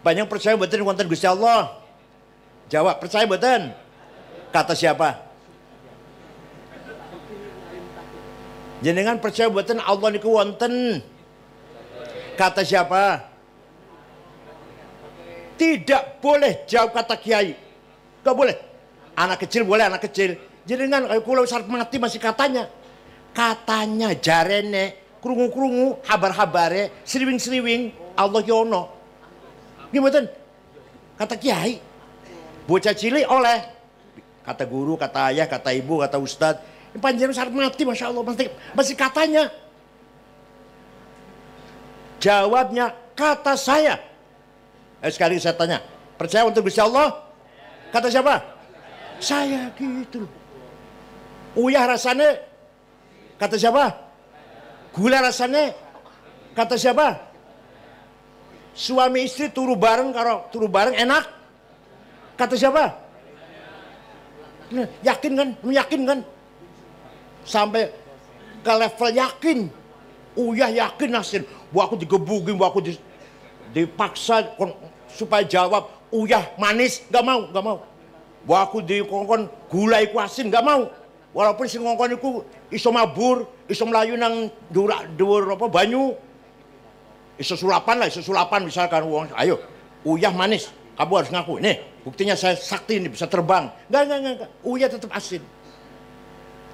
banyak percaya betul wonten Gusti Allah? Jawab, percaya betul. Kata siapa? Jenengan percaya betul Allah niku wonten? Kata siapa? Tidak boleh jawab kata kiai. Enggak boleh. Anak kecil boleh, anak kecil. Jenengan kula syarat mati masih katanya. Katanya jarene krungu-krungu habar-habare sriwing-sriwing Allah yono. Gimana? Kata kiai, bocah cilik oleh, kata guru, kata ayah, kata ibu, kata ustad, panjenengan syarat mati, masya Allah, masih katanya. Jawabnya kata saya. Sekali saya tanya, percaya untuk Gusti Allah? Kata siapa? Saya gitu. Uyah rasanya? Kata siapa? Gula rasanya? Kata siapa? suami istri turu bareng, kalau turu bareng enak. Kata siapa? Yakin kan? Meyakinkan. Sampai ke level yakin. Uyah yakin Nasin. Wah aku digebugin, wah aku dipaksa supaya jawab. Uyah manis, gak mau, gak mau. Wah aku dikongkon gula iku asin, gak mau. Walaupun si ngongkon iku iso mabur, iso melayu nang dhuwur apa banyu. Iso sulapan lah, iso sulapan misalkan uang, ayo, uyah manis, kamu harus ngaku. Nih, buktinya saya sakti ini bisa terbang. Enggak. Uyah tetap asin.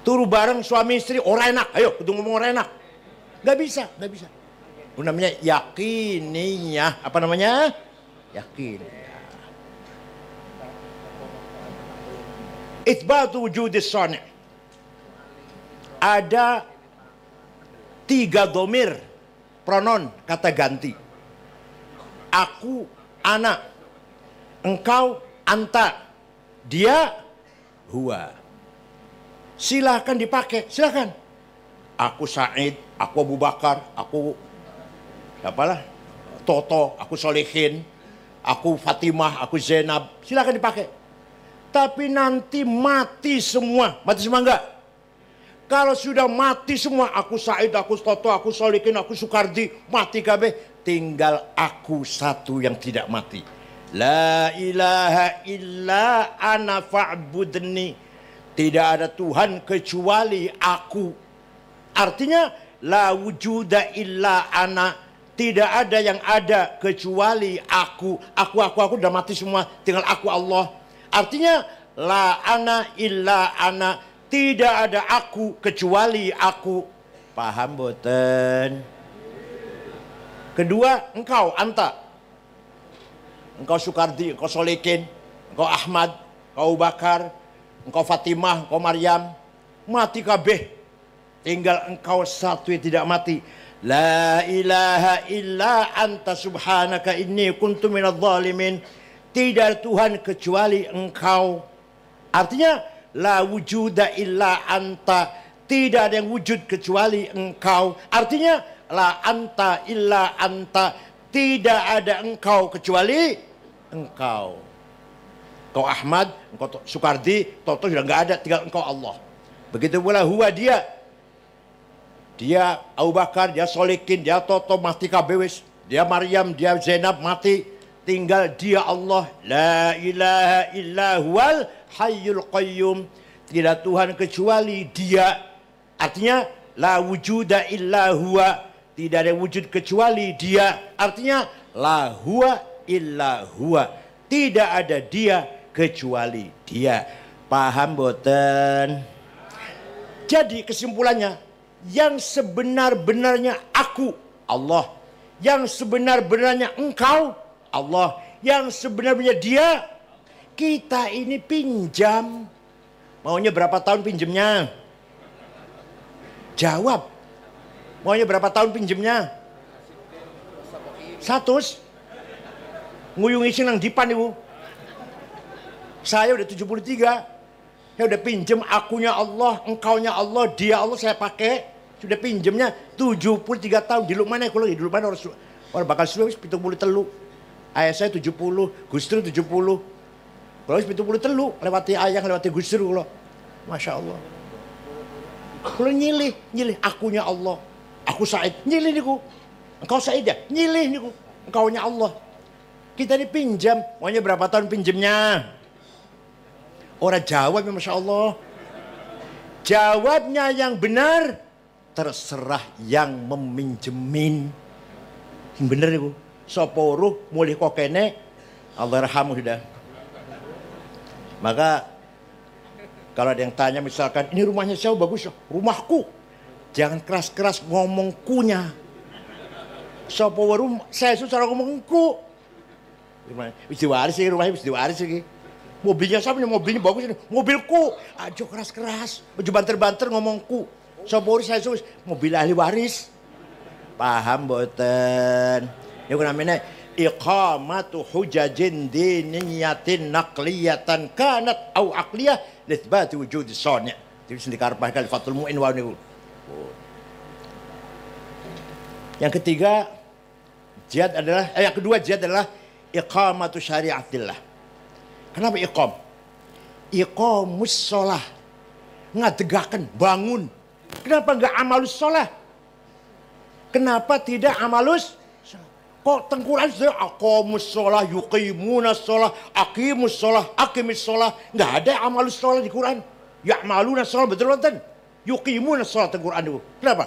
Turu bareng suami istri, orang enak. Ayo, kudu ngomong orang enak. Enggak bisa. Itu namanya yakiniyah. Apa namanya? Yakin. Itsbatu wujudis shani'. Ada 3 domir pronon kata ganti. Aku, ana. Engkau, anta. Dia, huwa. Silahkan dipakai, silahkan. Aku Said, aku Abu Bakar, aku apalah, Toto, aku Solehin, aku Fatimah, aku Zainab. Silahkan dipakai. Tapi nanti mati semua. Mati semua enggak? Kalau sudah mati semua, aku Said, aku Toto, aku Solikin, aku Sukardi, mati kabeh, tinggal aku satu yang tidak mati. La ilaha illa ana fa'budni. Tidak ada Tuhan kecuali aku. Artinya la wujuda illa ana. Tidak ada yang ada kecuali aku. Aku udah mati semua, tinggal aku Allah. Artinya la ana illa ana. Tidak ada aku kecuali aku. Paham boten? Kedua, engkau, anta. Engkau Sukardi, engkau Solekin, engkau Ahmad, engkau Bakar, engkau Fatimah, engkau Maryam. Mati kabeh. Tinggal engkau satu yang tidak mati. La ilaha illa anta subhanaka inni kuntu minadh dhalimin. Tidak ada Tuhan kecuali engkau. Artinya la wujuda illa anta. Tidak ada yang wujud kecuali engkau. Artinya la anta illa anta. Tidak ada engkau kecuali engkau. Engkau Ahmad, engkau Sukardi, Toto sudah nggak ada, tinggal engkau Allah. Begitu pula huwa dia. Dia Abu Bakar, dia Solikin, dia Toto mati kabewis. Dia Maryam, dia Zainab mati. Tinggal dia Allah. La ilaha illa huwal hayyul qayyum. Tidak Tuhan kecuali dia. Artinya la wujuda illa huwa. Tidak ada wujud kecuali dia. Artinya la huwa illa huwa. Tidak ada dia kecuali dia. Paham boten? Jadi kesimpulannya, yang sebenar-benarnya aku Allah. Yang sebenar-benarnya engkau Allah. Yang sebenarnya dia, kita ini pinjam. Maunya berapa tahun pinjemnya? Jawab. Maunya berapa tahun pinjemnya? 100. Nguyungi sing nang dipan ibu. Saya udah 73. Saya udah pinjem, akunya Allah, engkaunya Allah, dia Allah saya pakai. Sudah pinjemnya 73 tahun. Di mana kalau di mana orang bakal suruh 73. Ayah saya 70, Gus Dur 70. Kalau 73 lewati ayah, lewati Gus Dur kalau. Masya Allah. Kalau nyilih akunya Allah. Aku Said, nyilih niku. Engkau Said ya, nyilih niku. Engkaunya Allah. Kita ini pinjam, maunya berapa tahun pinjemnya? Orang jawab ya Masya Allah. Jawabnya yang benar, terserah yang meminjemin. Yang bener niku. Soporuh mulih kokene, Allah rahamu sudah. Maka kalau ada yang tanya misalkan, ini rumahnya siapa bagus? Rumahku. Jangan keras-keras ngomong kunya. Soporuh saya susah ngomong ku. Bisa diwaris sih rumahnya, bisa diwaris sih. Mobilnya siapa nih? Mobilnya bagus ini. Mobilku. Ajo keras-keras. Baju banter-banter ngomongku. Soporuh saya susah. Mobil ahli waris. Paham boten? Ini namanya iqamatu hujajin diniyatin naqliyatan kanat au aqliyah litsbati wujudi shani'. Itu dikarpah kali Fathul Mu'in wa niku. Yang ketiga, Jihad adalah, yang kedua jihad adalah iqamatu syariatillah. Kenapa iqam? Iqamus sholah. Ngadegakan, bangun. Kenapa enggak amalus sholah? Kenapa tidak amalus? Kok tengkuran sudah aqamus sholah, yuqimunas sholah, aqimus sholah, aqimis sholah. Enggak ada amalus sholah di Quran. Ya'malunas sholah, betul kan? Yuqimunas sholah di Quran itu. Kenapa?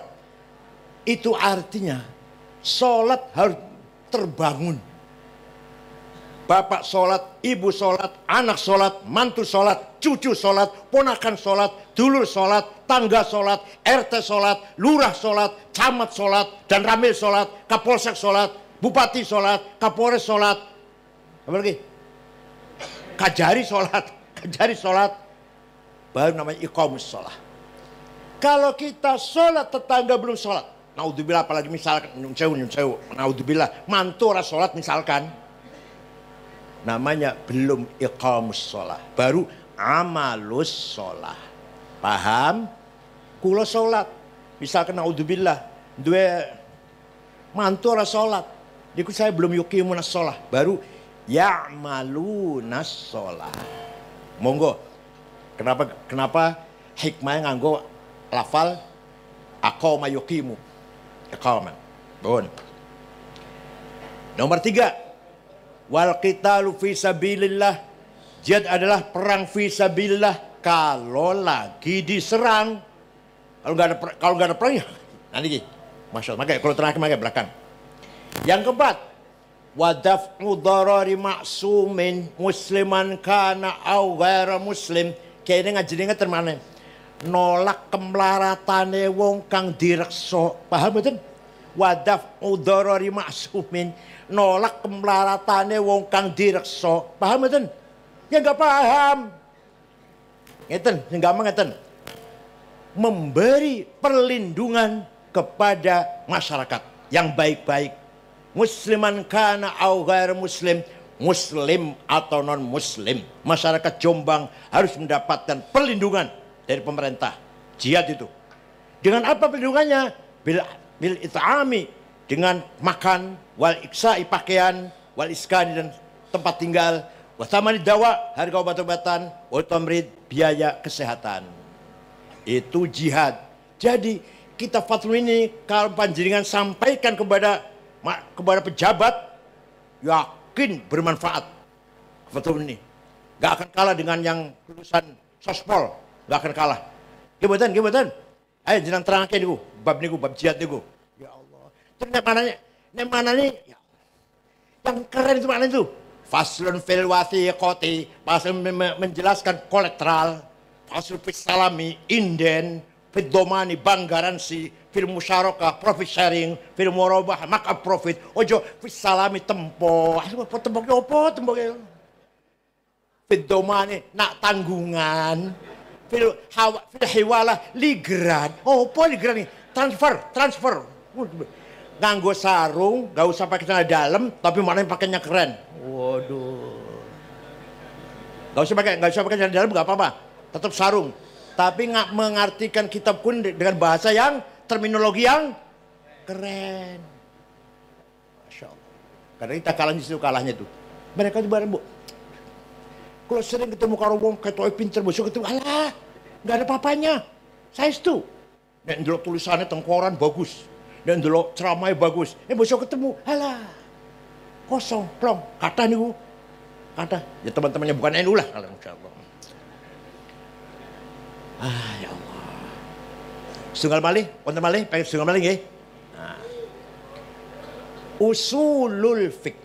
Itu artinya sholat harus terbangun. Bapak sholat, ibu sholat, anak sholat, mantu sholat, cucu sholat, ponakan sholat, dulur sholat, tangga sholat, RT sholat, lurah sholat, camat sholat, dan ramil sholat, kapolsek sholat, bupati sholat, kapolres sholat, apa lagi? Kajari sholat, baru namanya iqamus sholat. Kalau kita sholat, tetangga belum sholat, naudzubillah, apalagi misalkan, naudzubillah, mantu orang sholat misalkan, namanya belum iqamus sholat, baru amalus sholat. Paham? Kula sholat, misalkan naudzubillah, dua mantu orang sholat, jadi saya belum yuqimunas sholat, baru ya'malunas sholat. Monggo, kenapa hikmahnya nganggo lafal aqama yuqimu, iqaman. Bon. Nomor 3, wal qitalu fi sabilillah. Jihad adalah perang fi sabilillah kalau lagi diserang. Kalau nggak ada perang ya nanti masya Allah. Makanya kalau terakhir makanya belakang. Yang keempat, wadaf'u darari ma'sumin musliman kana au ghaira muslim. Kayaknya ngajenenge termane nolak kemlaratane wong kang direksa. Paham betul? Wadaf'u darari ma'sumin, nolak kemlaratane wong kang direksa. Paham betul? Ya enggak paham. Ngeten, sing gampang ngeten. Memberi perlindungan kepada masyarakat yang baik-baik. Musliman kana au ghair muslim, muslim atau non muslim. Masyarakat Jombang harus mendapatkan perlindungan dari pemerintah. Jihad itu. Dengan apa perlindungannya? Bil it'ami, dengan makan, wal iksa'i pakaian, wal iskani dan tempat tinggal, wasamani dawa, harga obat-obatan, wal tamrid, biaya kesehatan. Itu jihad. Jadi kita fatwa ini kalau panjenengan sampaikan kepada pejabat, yakin bermanfaat. Fatwa ini gak akan kalah dengan yang lulusan sospol, gak akan kalah. Gimana? Ayo jenang terangkan niku, bab jihad niku. Ya Allah. Terus mana nih? Ya Allah. Yang keren itu mana itu? Faslun fil wathiqati, pasal menjelaskan kolateral, faslun fil salami, inden, fil domani, bank garansi, fil musyarakah, profit sharing, fil murabah, markup profit, ojo fil salami tempo. Tempo. Fil domani nak tanggungan. Fil hiwalah ligran. Oh, apa ligran nih? Transfer. Nganggo sarung, gak usah pakai celana dalam, tapi mana yang pakainya keren. Waduh. Gak usah pakai celana dalam, gak apa-apa. Tetap sarung. Tapi nggak mengartikan kitab kun dengan bahasa yang terminologi yang keren. Masya Allah. Karena kita kalahnya itu. Mereka itu bareng, Bu. Kalau sering ketemu karo wong ketoke pinter, bosok ketemu, alah, nggak ada papanya. Saya itu. Nek ndelok tulisannya tengkoran bagus. Nek ndelok ceramahnya bagus. Bosok ketemu, alah. Kosong, plong. Kata niku. Kata, ya teman-temannya bukan NU lah kalau insyaallah. Ya Allah. Setunggal malih, wonten malih, pengen setunggal malih nggih. Nah. Usulul fiqh.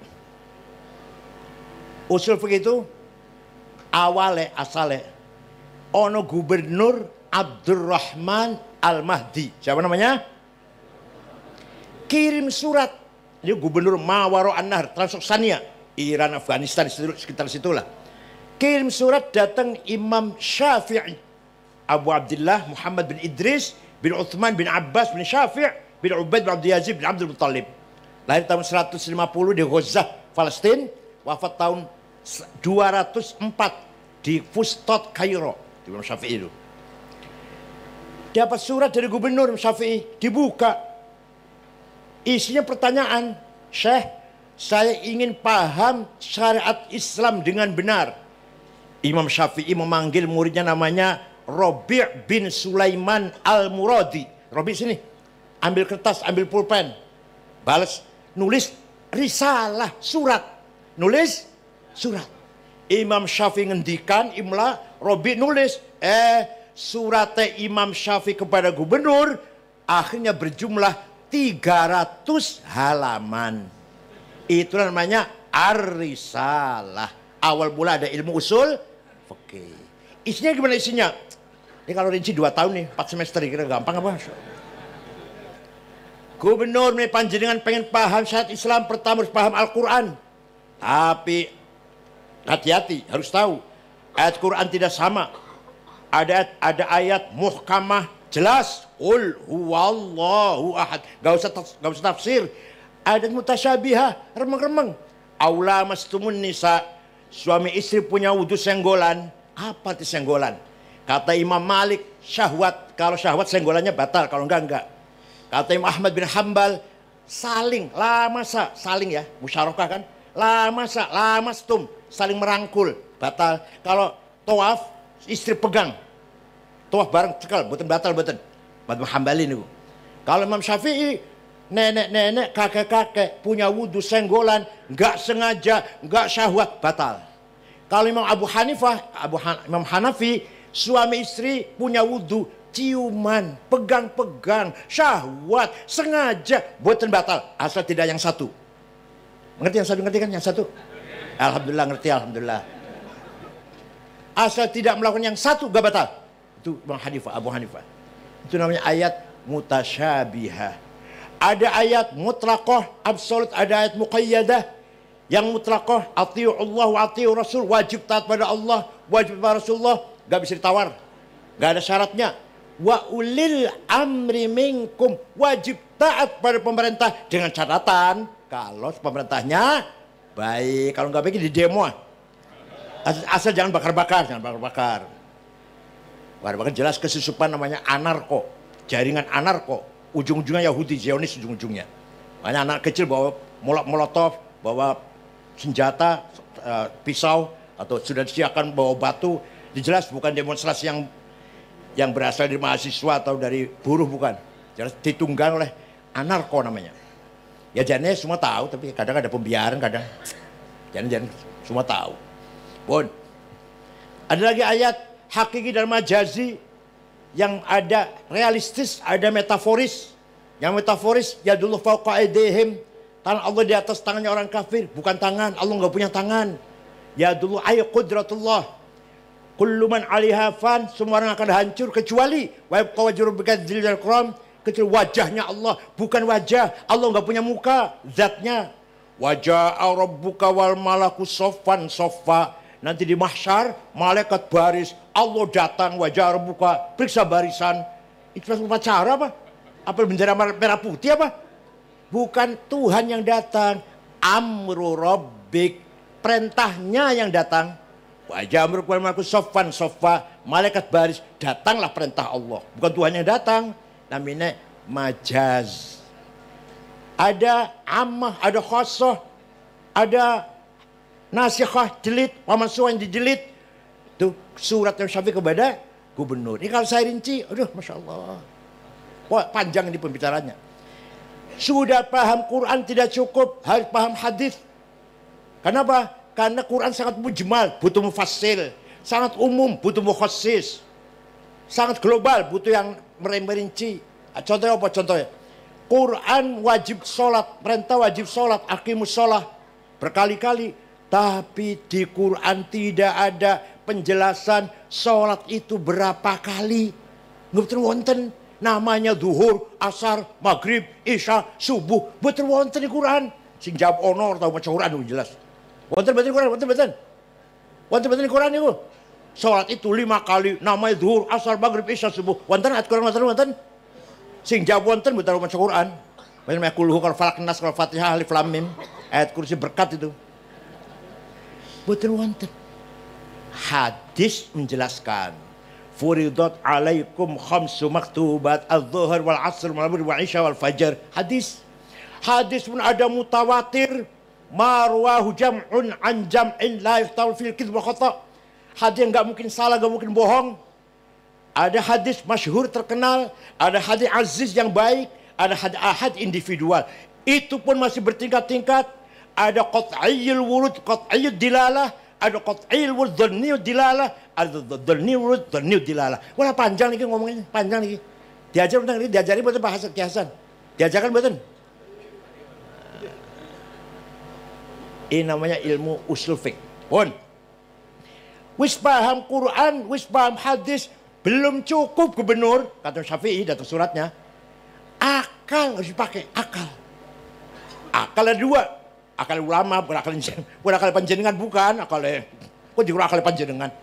Usul fiqh itu asale ono Gubernur Abdurrahman Al-Mahdi. Siapa namanya? Kirim surat. Dia Gubernur Mawaro An-Nahr, Transoksania, Iran, Afghanistan, sekitar situlah. Kirim surat datang Imam Syafi'i, Abu Abdullah Muhammad bin Idris bin Uthman bin Abbas bin Syafi' bin Ubaid bin Abdul Yazid bin Abdul Muttalib. Lahir tahun 150 di Gaza, Palestina. Wafat tahun 204 di Fustat, Kairo. Di Imam Syafi'i itu. Dapat surat dari Gubernur Syafi'i, dibuka. Isinya pertanyaan, Syekh, saya ingin paham syariat Islam dengan benar. Imam Syafi'i memanggil muridnya namanya Rabi' bin Sulaiman Al-Muradi. Rabi' sini, ambil kertas, ambil pulpen, balas, nulis risalah, surat, nulis surat. Imam Syafi'i ngendikan imla, Rabi' nulis, surat Imam Syafi'i kepada gubernur akhirnya berjumlah 300 halaman. Itu namanya ar-risalah. Awal mula ada ilmu usul fikih. Isinya gimana isinya? Ini kalau rinci 2 tahun nih, 4 semester kira gampang apa? Gubernur panjenengan pengen paham syariat Islam, pertama harus paham Al-Quran. Tapi hati-hati, harus tahu ayat Quran tidak sama. Ada ayat muhkamah jelas, qul huwallahu ahad, gak usah tafsir. Ada mutasyabiha, remeng-remeng. Aula mastumun nisa, suami istri punya wudhu senggolan. Apa itu senggolan? Kata Imam Malik, syahwat. Kalau syahwat senggolannya batal, kalau enggak. Kata Imam Ahmad bin Hambal, saling, lamasa, saling ya, musyarakah kan? Lamasa, lamastum, saling merangkul, batal. Kalau tawaf, istri pegang. Tawaf bareng cekal, boten batal, boten. Imam Hambali nih. Kalau Imam Syafi'i, nenek-nenek, kakek-kakek punya wudhu senggolan, enggak sengaja, enggak syahwat, batal. Kalau Imam Abu Hanifah, Imam Hanafi, suami istri punya wudhu, ciuman, pegang-pegang, syahwat, sengaja, buatan batal, asal tidak yang satu. Mengerti yang satu, ngerti kan yang satu? Alhamdulillah ngerti, alhamdulillah. Asal tidak melakukan yang satu, gak batal. Itu Imam Hanifah, Abu Hanifah. Itu namanya ayat mutasyabihah. Ada ayat mutlaqah, absolut, ada ayat muqayyadah. Yang mutlaqah, ati'u Allah wa ati'u Rasul, wajib taat pada Allah, wajib pada Rasulullah, gak bisa ditawar, gak ada syaratnya. Wa ulil amri minkum, wajib taat pada pemerintah dengan catatan kalau pemerintahnya baik. Kalau nggak baik di demo. Asal jangan bakar-bakar, jangan bakar-bakar. Bakar-bakar jelas kesusupan, namanya anarko, jaringan anarko. Ujung-ujungnya Yahudi, Zionis ujung-ujungnya. Makanya anak kecil bawa molotov, bawa senjata, pisau, atau sudah disiapkan bawa batu. Dijelas bukan demonstrasi yang berasal dari mahasiswa atau dari buruh, bukan. Jelas ditunggang oleh anarko namanya. Ya jangan semua tahu, tapi kadang ada pembiaran, kadang jangan semua tahu. Pun ada lagi ayat hakiki dan majazi, yang ada realistis, ada metaforis. Yang metaforis, yadullah fauqa aydihim, tangan Allah di atas tangannya orang kafir, bukan tangan, Allah nggak punya tangan. Yadullah ay qudratullah, kullu man 'alaiha fan, semua orang akan hancur kecuali wa yabqa wajhu rabbika dzil jalali wal ikram, kecuali wajahnya Allah, bukan wajah. Allah nggak punya muka, zatnya. Waja'a rabbuka wal malaku soffan soffa, nanti di mahsyar malaikat baris, Allah datang, wajah rabbuka, periksa barisan. Itu upacara apa? Apa bendera merah putih apa? Bukan Tuhan yang datang, amru rabbik, perintahnya yang datang. Wajah amru wal malaku soffan soffa, malaikat baris, datanglah perintah Allah, bukan Tuhan yang datang. Namanya majaz. Ada ammah, ada khosoh, ada nasikhah, jelit, wamansuh yang dijelit. Itu surat yang Syafi'i kepada gubernur. Ini kalau saya rinci, aduh Masya Allah. Wah panjang ini pembicaranya. Sudah paham Quran tidak cukup, harus paham hadis. Kenapa? Karena Quran sangat mujmal, butuh mufassil. Sangat umum, butuh mukhassis. Sangat global, butuh yang merinci. Contohnya apa? Contohnya Quran wajib sholat, perintah wajib sholat, aqimus sholat berkali-kali. Tapi di Quran tidak ada penjelasan sholat itu berapa kali. Nggak wonten. Namanya duhur, asar, maghrib, isya, subuh. Betul wonten di Quran. Sing jawab honor atau maca Quran jelas. Wonten betul Quran, wonten betul. Wonten betul di Quran itu. Sholat itu 5 kali. Namanya duhur, asar, maghrib, isya, subuh. Wonten ayat Quran, wonten. Sing jawab wonten betul maca Quran. Macam kulhu kalau falak nas kalau Fatihah alif lam mim, ayat kursi berkat itu. Betul wonten. Hadis menjelaskan, furidat alaikum khamsu maktubat adz-dhuhr wal 'asr wal maghrib wal isya wal fajr. Hadis. Hadis pun ada mutawatir. Marwahu jam'un an jam'in la yuhtaru fil kidb wa khata. Hadis yang gak mungkin salah, gak mungkin bohong. Ada hadis masyhur terkenal, ada hadis aziz yang baik, ada hadis ahad individual. Itu pun masih bertingkat-tingkat. Ada qat'iyyul wurud, qat'iyyud dilalah, ada qat'iyyul wurud, dhanniyud dilalah, ada dhanniyul wurud, dhanniyud dilalah. Wah panjang nih ngomongnya, panjang nih. Diajari betul bahasa kiasan. Diajarkan betul. Ini namanya ilmu usul fiqh. Pun. Wis paham Quran, wis paham hadis, belum cukup gubernur, kata Syafi'i datang suratnya. Akal harus dipakai, akal. Akal ada dua. Akal ulama, akal panjenengan bukan, akal kok juga akal panjenengan.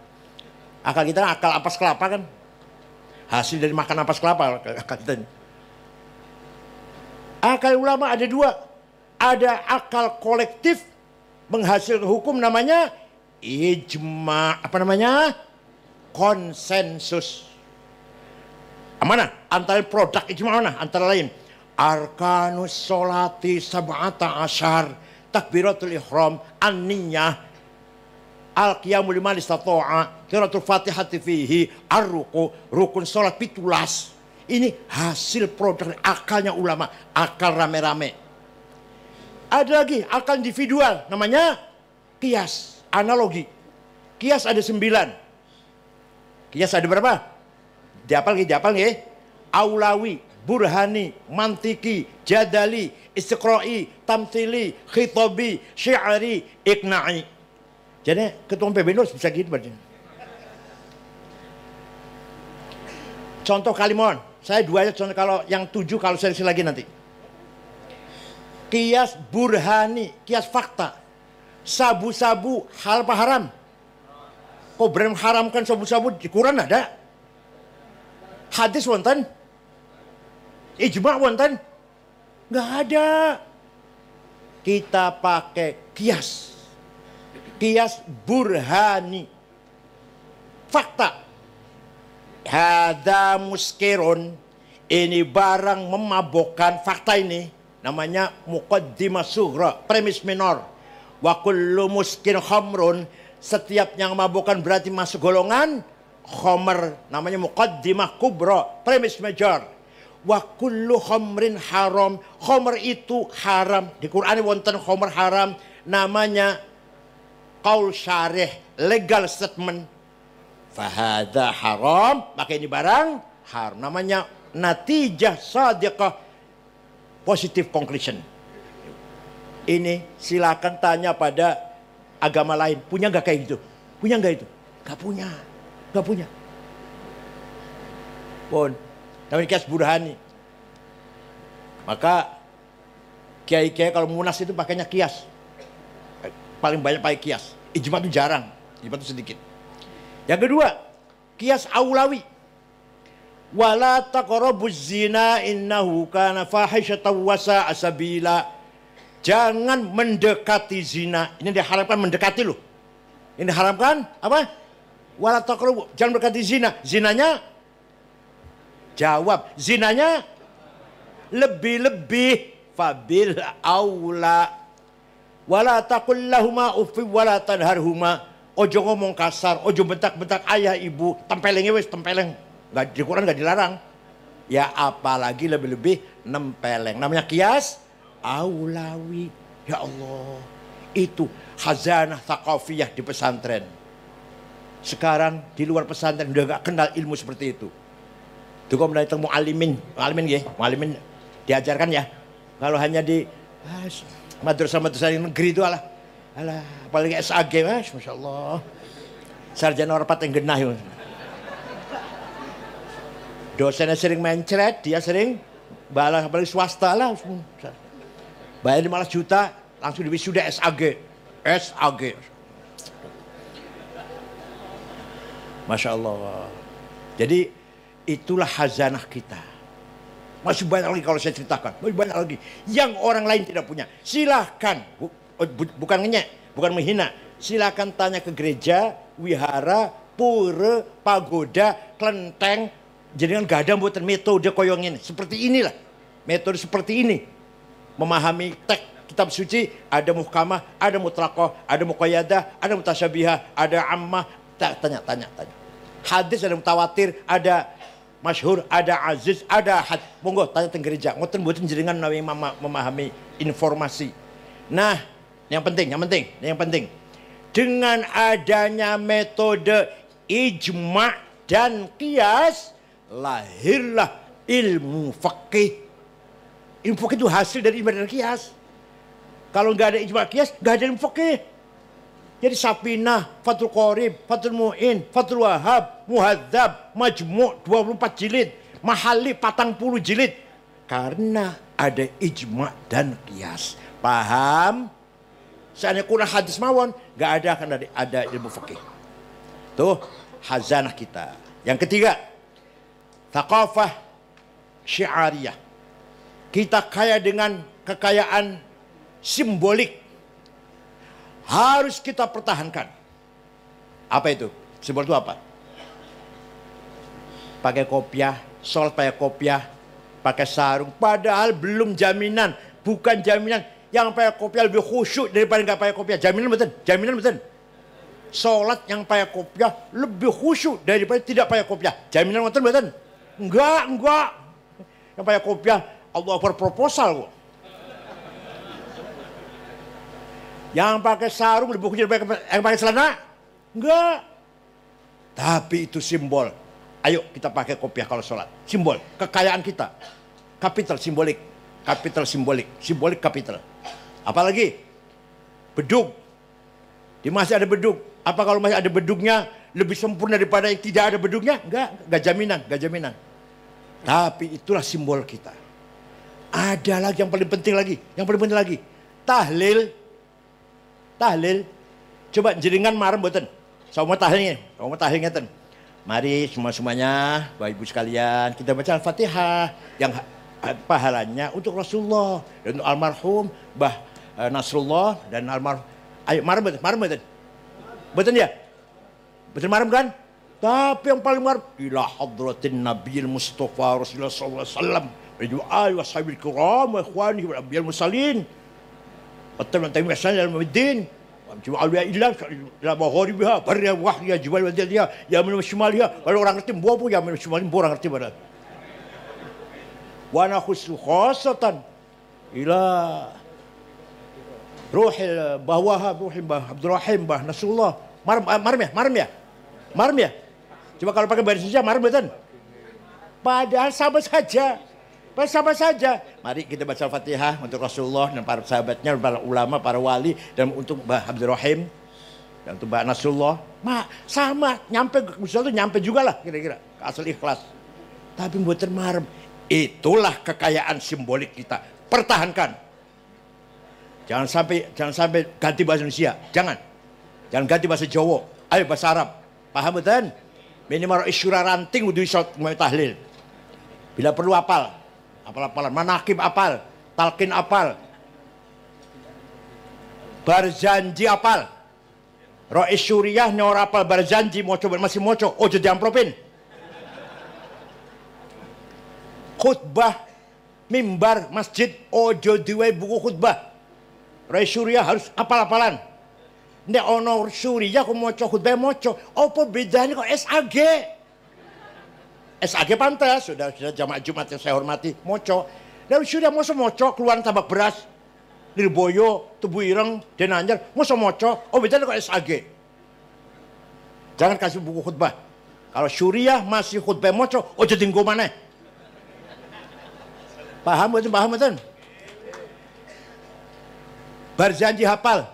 Akal kita akal ampas kelapa kan. Hasil dari makan ampas kelapa akal kita. Akal ulama ada dua. Ada akal kolektif menghasilkan hukum namanya ijma, apa namanya? Konsensus. Mana? Antara produk ijma mana? Antara lain arkanus sholati sab'ata asyar, takbiratul ihram, an-niyah, al-qiyamu liman istata'a, qiraatul fatihati fihi, ar-ruku, rukun sholat pitulas. Ini hasil produk akalnya ulama, akal rame-rame. Ada lagi akal individual, namanya kias, analogi. Kias ada 9. Kias ada berapa? Diapal nggih? Aulawi, burhani, mantiki, jadali, istiqra'i, tamthili, khitabi, syi'ari, iqna'i. Jadi ketua PBNU bisa gitu berarti. Contoh kalimon, saya 2 aja contoh, kalau yang 7 kalau seleksi lagi nanti. Kias burhani, kias fakta. Sabu-sabu hal apa haram? Kok berani mengharamkan sabu-sabu di Quran ada? Hadis wonten? Ijma wonten? Nggak ada. Kita pakai kias. Kias burhani. Fakta. Hada muskirun. Ini barang memabukkan, fakta ini. Namanya muqaddimah sughra, premis minor. Wa kullu muskin khamrun, setiap yang mabukkan berarti masuk golongan khamr, namanya muqaddimah kubra, premis major. Wa kullu khamrin haram, khamr itu haram. Di Quran wonten khamr haram, namanya qaul syarih, legal statement. Fahada haram, maka ini barang haram. Namanya natijah sadiqah, positive conclusion. Ini silakan tanya pada agama lain, punya nggak kayak gitu? Punya nggak itu? Nggak punya, nggak punya. Pun, namanya kias burhani. Maka kiai-kiai kalau munas itu pakainya kias, paling banyak pakai kias. Ijma itu jarang, ijma itu sedikit. Yang kedua, kias aulawi. Wala taqrabuz zina innahu kana fahisyatan wa sa'a sabila. Jangan mendekati zina. Ini diharapkan mendekati loh. Ini diharapkan apa? Wala taqrabu, jangan mendekati zina. Zinanya jawab, zinanya lebih-lebih fabil aula. Wala taqul lahuma uffi wala tanharhuma. Ojo ngomong kasar, ojo bentak-bentak ayah ibu, tempelengnya wis tempeleng. Nggak, di Quran nggak dilarang. Ya apalagi lebih-lebih nempeleng. Namanya kias aulawi. Ya Allah, itu khazanah thaqafiyah di pesantren. Sekarang di luar pesantren udah nggak kenal ilmu seperti itu. Itu kok mulai temu alimin ya, alimin diajarkan ya. Kalau hanya di madrasah negeri itu alah, apalagi SAG, masya Allah, sarjana rapat yang genah ya. Dosennya sering mencret, dia sering balas, apalagi swasta lah. Bayar 15 juta, langsung diwisuda SAG. Masya Allah. Jadi itulah khazanah kita. Masih banyak lagi kalau saya ceritakan. Masih banyak lagi. Yang orang lain tidak punya. Silahkan. Bukan ngenyek, bukan menghina. Silahkan tanya ke gereja, wihara, pura, pagoda, kelenteng. Jadi kan gak ada buatan metode koyong ini. Seperti inilah. Metode seperti ini. memahami teks kitab suci, ada muhkamah, ada mutlaqah, ada muqayyadah, ada mutasyabihah, ada ammah, tanya. Hadis ada mutawatir, ada masyhur, ada aziz, ada monggo tanya teng gereja. Ngoten mboten jenengan menawi memahami informasi. Nah, yang penting. Dengan adanya metode ijma' dan qiyas, lahirlah ilmu fikih. Ilmu fikih itu hasil dari ijma' dan qiyas. Kalau nggak ada ijma' qiyas, nggak ada ilmu fikih. Jadi Sapinah, Fathul Qorib, Fathul Mu'in, Fathul Wahab, Muhadzab, Majmu' 24 jilid, Mahali 40 jilid. Karena ada ijma' dan qiyas. Paham? Seandainya kurang hadis mawon, nggak ada akan ada ilmu fikih. Tuh hazanah kita. Yang ketiga, thaqafah syiariyah. Kita kaya dengan kekayaan simbolik. Harus kita pertahankan. Apa itu? Simbol itu apa? Pakai kopiah, sholat pakai kopiah, pakai sarung. Padahal belum jaminan. Bukan jaminan. Yang pakai kopiah lebih khusyuk daripada nggak pakai kopiah. Jaminan betul? Jaminan betul? Sholat yang pakai kopiah lebih khusyuk daripada tidak pakai kopiah. Jaminan betul? Enggak. Yang pakai kopiah, Allah Akbar proposal kok. Yang pakai sarung lebih khusyuk daripada yang pakai celana? Enggak. Tapi itu simbol. Ayo kita pakai kopiah kalau sholat. Simbol kekayaan kita. Kapital simbolik. Kapital simbolik. Simbolik kapital. Apalagi bedug. Di masih ada bedug. Apa kalau masih ada bedugnya lebih sempurna daripada yang tidak ada bedugnya? Enggak jaminan. Tapi itulah simbol kita. Ada lagi yang paling penting lagi. Tahlil. Coba jenengan marem mboten. Sama tahlilnya. Mari semuanya, Bapak Ibu sekalian, kita baca Al-Fatihah yang pahalanya untuk Rasulullah dan untuk almarhum Mbah Nasrullah dan almarhum. Ayo marem mboten. Mboten ya? Betul marem kan? Tapi yang paling marem ila hadratin Nabiyil Mustafa Rasulullah sallallahu alaihi wasallam wa washabil kiram wa ikhwani wal anbiya'il mursalin. Betul nanti misalnya dalam Madin. Cuma awliya ilah la magharibiha barya wahya jibal wadiyah ya min shimaliha. Kalau orang ngerti mbo ya min shimalin orang ngerti pada. Wa ana khususatan ila ruhil bahwahab ruhil bah Abdurrahim bah Nasrullah. Marem ya. Coba kalau pakai bahasa Indonesia marem betul. Padahal sama saja. Mari kita baca Al-Fatihah untuk Rasulullah dan para sahabatnya, para ulama, para wali, dan untuk Mbah Abdurrahim dan untuk Mbah Nasrullah. Sama, nyampe juga lah kira-kira ke asal ikhlas. Tapi mboten marem. Itulah kekayaan simbolik kita. Pertahankan. Jangan sampai ganti bahasa Indonesia. Jangan ganti bahasa Jawa. Ayo bahasa Arab. Paham betul? Minimal isyura ranting udah isot tahlil. Bila perlu apal. Apal-apalan, manakib apal, talqin apal, barzanji apal, rois syuriyah nyora apal barzanji masih moco, ojo diampropin. Khutbah mimbar masjid ojo diwe buku khutbah. Rois syuriyah harus apal-apalan. Nek ono syuriyah kok moco khutbah moco, apa bedanya kok SAG? SAG pantas, sudah jamaah Jumat yang saya hormati, moco. Dan sudah moco keluar tabak beras, Lirboyo, Tubuh Ireng, Denanjar, moco. Oh bedanya kok SAG. Jangan kasih buku khutbah. Kalau syuriah masih khutbah moco, oh jadi tinggal mana? Paham betul? Barzanji hafal.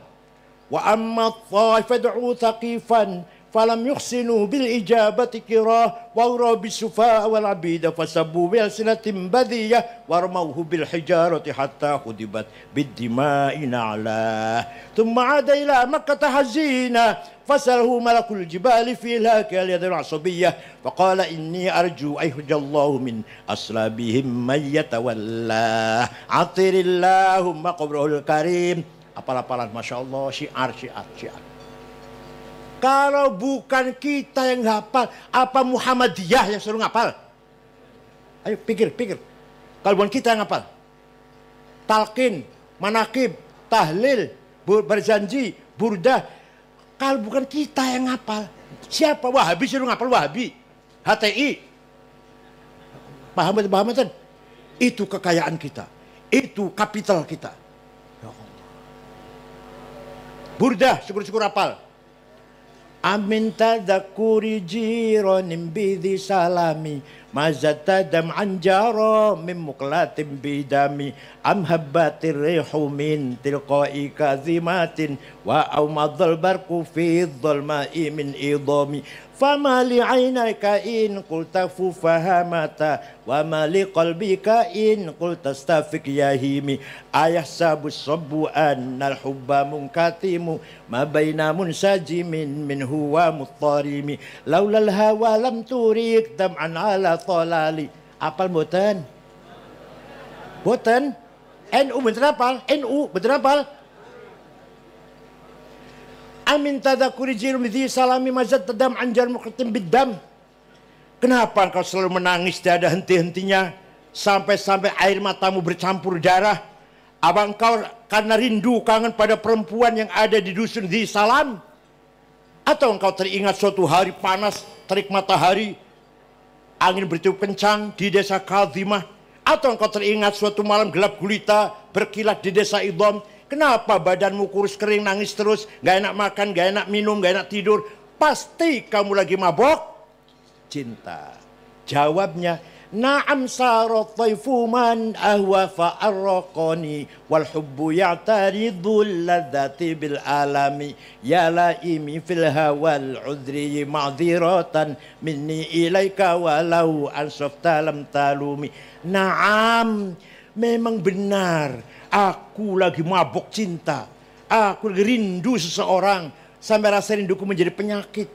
Wa amma fad'u thaqifan falam yuhsinu bil ijabati kirah wa urabi sufa wal abida fasabbu bil sinatim badiyah warmauhu bil hijarati hatta khudibat bid dima'i na'la thumma ada ila makkah hazina fasalahu malakul jibali fi lakal yadul asabiyah faqala inni arju ayhujallahu min aslabihim may yatawalla atirillahumma qabrul karim. Apal-apalan Masya Allah, syiar. Kalau bukan kita yang hafal, apa Muhammadiyah yang suruh ngapal? Ayo pikir. Kalau bukan kita yang ngapal. talqin, manakib, tahlil, berjanji, burdah. Kalau bukan kita yang ngapal, siapa? Wahabi suruh ngapal Wahabi, HTI. Paham betul? Itu kekayaan kita, itu kapital kita. Burdah, syukur-syukur hafal. Amin tadakuri jironim bidhi salami mazata dam anjaro min muklatim bidami am habbatir rihu min tilqai kazimatin wa aumadhal barku fi dhalma'i min idami fama li aynaka in qulta fufahamata wa ma li qalbika in qulta stafik yahimi ayah sabus sabbu annal hubba munkatimu ma baina munsajimin min huwa muttarimi laulal hawa lam turik dam'an ala tolali. Apal boten? Boten? NU bener apal? NU bener apal? Amin tadakuri jirum di salami mazat tadam anjar mukhtim biddam. Kenapa engkau selalu menangis tidak ada henti-hentinya sampai-sampai air matamu bercampur darah? Apa engkau karena rindu kangen pada perempuan yang ada di dusun di salam? Atau engkau teringat suatu hari panas terik matahari, angin bertiup kencang di desa Kadhimah? Atau engkau teringat suatu malam gelap gulita berkilat di desa Idham? Kenapa badanmu kurus kering nangis terus, gak enak makan, gak enak minum, gak enak tidur? Pasti kamu lagi mabok cinta. Jawabnya, na'am sarat taifu man ahwa fa'arraqani wal hubbu ya'taridul ladhati bil alami ya laimi fil hawal udri ma'dhiratan minni ilaika walau ansafta lam talumi. Na'am, memang benar, aku lagi mabok cinta, aku lagi rindu seseorang sampai rasa rinduku menjadi penyakit.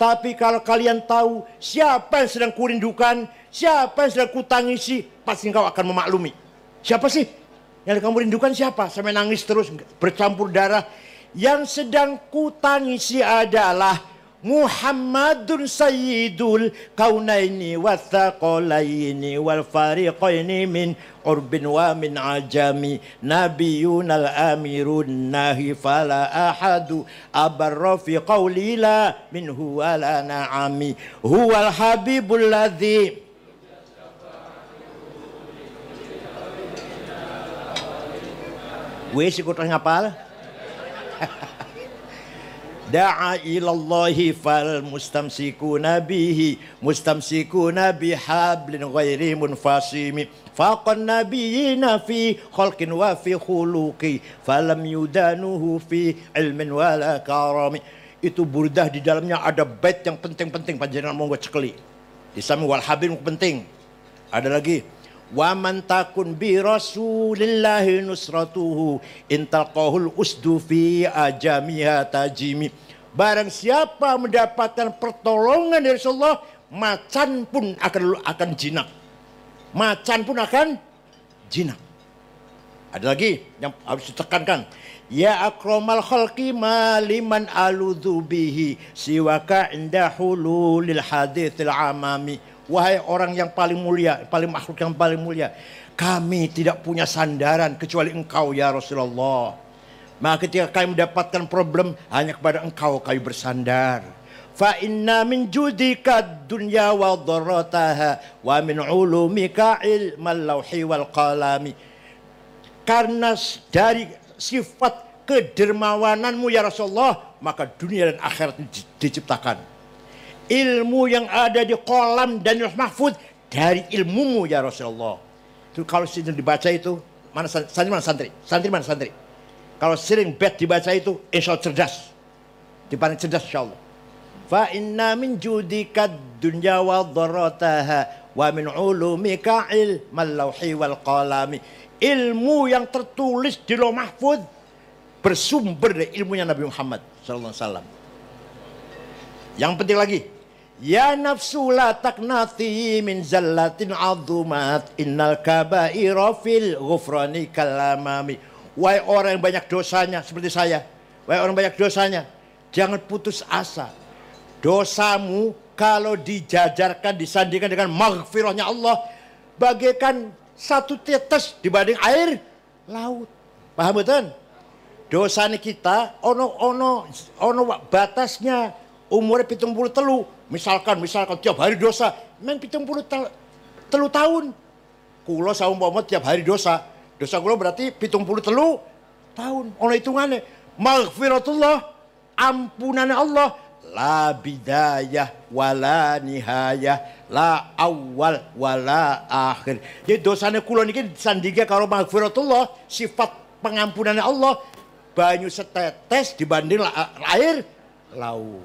Tapi kalau kalian tahu siapa yang sedang kurindukan, siapa yang sedang kutangisi, pasti engkau akan memaklumi. Siapa sih yang kamu rindukan? Siapa? Sampai nangis terus bercampur darah. Yang sedang kutangisi adalah Muhammadun sayyidul kaunaini wathaqalaini wal fariqaini min urbin wa min ajami nabiyunal amirun nahi fala ahadu abarra fi qawli la minhu wala na'ami huwal habibul ladzi wis ikut ngapal. Da'a ilallahi fal mustamsikuna bihi mustamsikuna bihablin ghairi munfasimi faqan nabiyina fi khalqin wa fi khuluqi falam yudanuhu fi ilmin wala karami. Itu burdah, di dalamnya ada bait yang penting-penting, panjenengan monggo cekeli. Di samping wal habib penting, ada lagi wa man takun bi rasulillahi nusratuhu intalqahul usdu fi ajamiha tajimi. Barang siapa mendapatkan pertolongan dari Rasulullah, macan pun akan jinak. Macan pun akan jinak. Ada lagi yang harus ditekankan. Ya akramal khalqi maliman aludhu bihi siwaka inda hululil hadithil amami. Wahai orang yang paling mulia, paling makhluk yang paling mulia, kami tidak punya sandaran kecuali engkau ya Rasulullah. Maka ketika kami mendapatkan problem, hanya kepada engkau kami bersandar. Fa inna min judika dunya wa dharrataha wa min ulumika ilmal lauhi wal qalami. Karena dari sifat kedermawananmu ya Rasulullah, maka dunia dan akhirat diciptakan. Ilmu yang ada di kolam dan lauh mahfud dari ilmumu ya Rasulullah. Itu kalau sering dibaca itu, mana santri? Santri mana santri? Kalau sering bed dibaca itu, insya Allah cerdas. Dipandang cerdas insya Allah. Fa inna min judika dunya wa dharrataha wa min ulumika ilmal lauhi wal qalami. Ilmu yang tertulis di lauh mahfud bersumber dari ilmunya Nabi Muhammad sallallahu alaihi wasallam. Yang penting lagi, ya nafsu la taknati min zallatin azumat innal kabaira fil ghufrani kalamami. Wahai orang yang banyak dosanya seperti saya, wahai orang banyak dosanya, jangan putus asa. Dosamu kalau dijajarkan, disandingkan dengan maghfirahnya Allah, bagaikan satu tetes dibanding air laut. Paham betul? Dosane kita ono batasnya. Umurnya 73. Misalkan tiap hari dosa, men 73 tahun. Kulo saumpama tiap hari dosa. Dosa kulo berarti 73 tahun. Ono hitungannya. Maghfiratullah, ampunane Allah, la bidayah wala nihayah, la awal wala akhir. Jadi dosane kulo niki sandinge karo maghfiratullah, sifat pengampunannya Allah, banyu setetes dibanding air laut.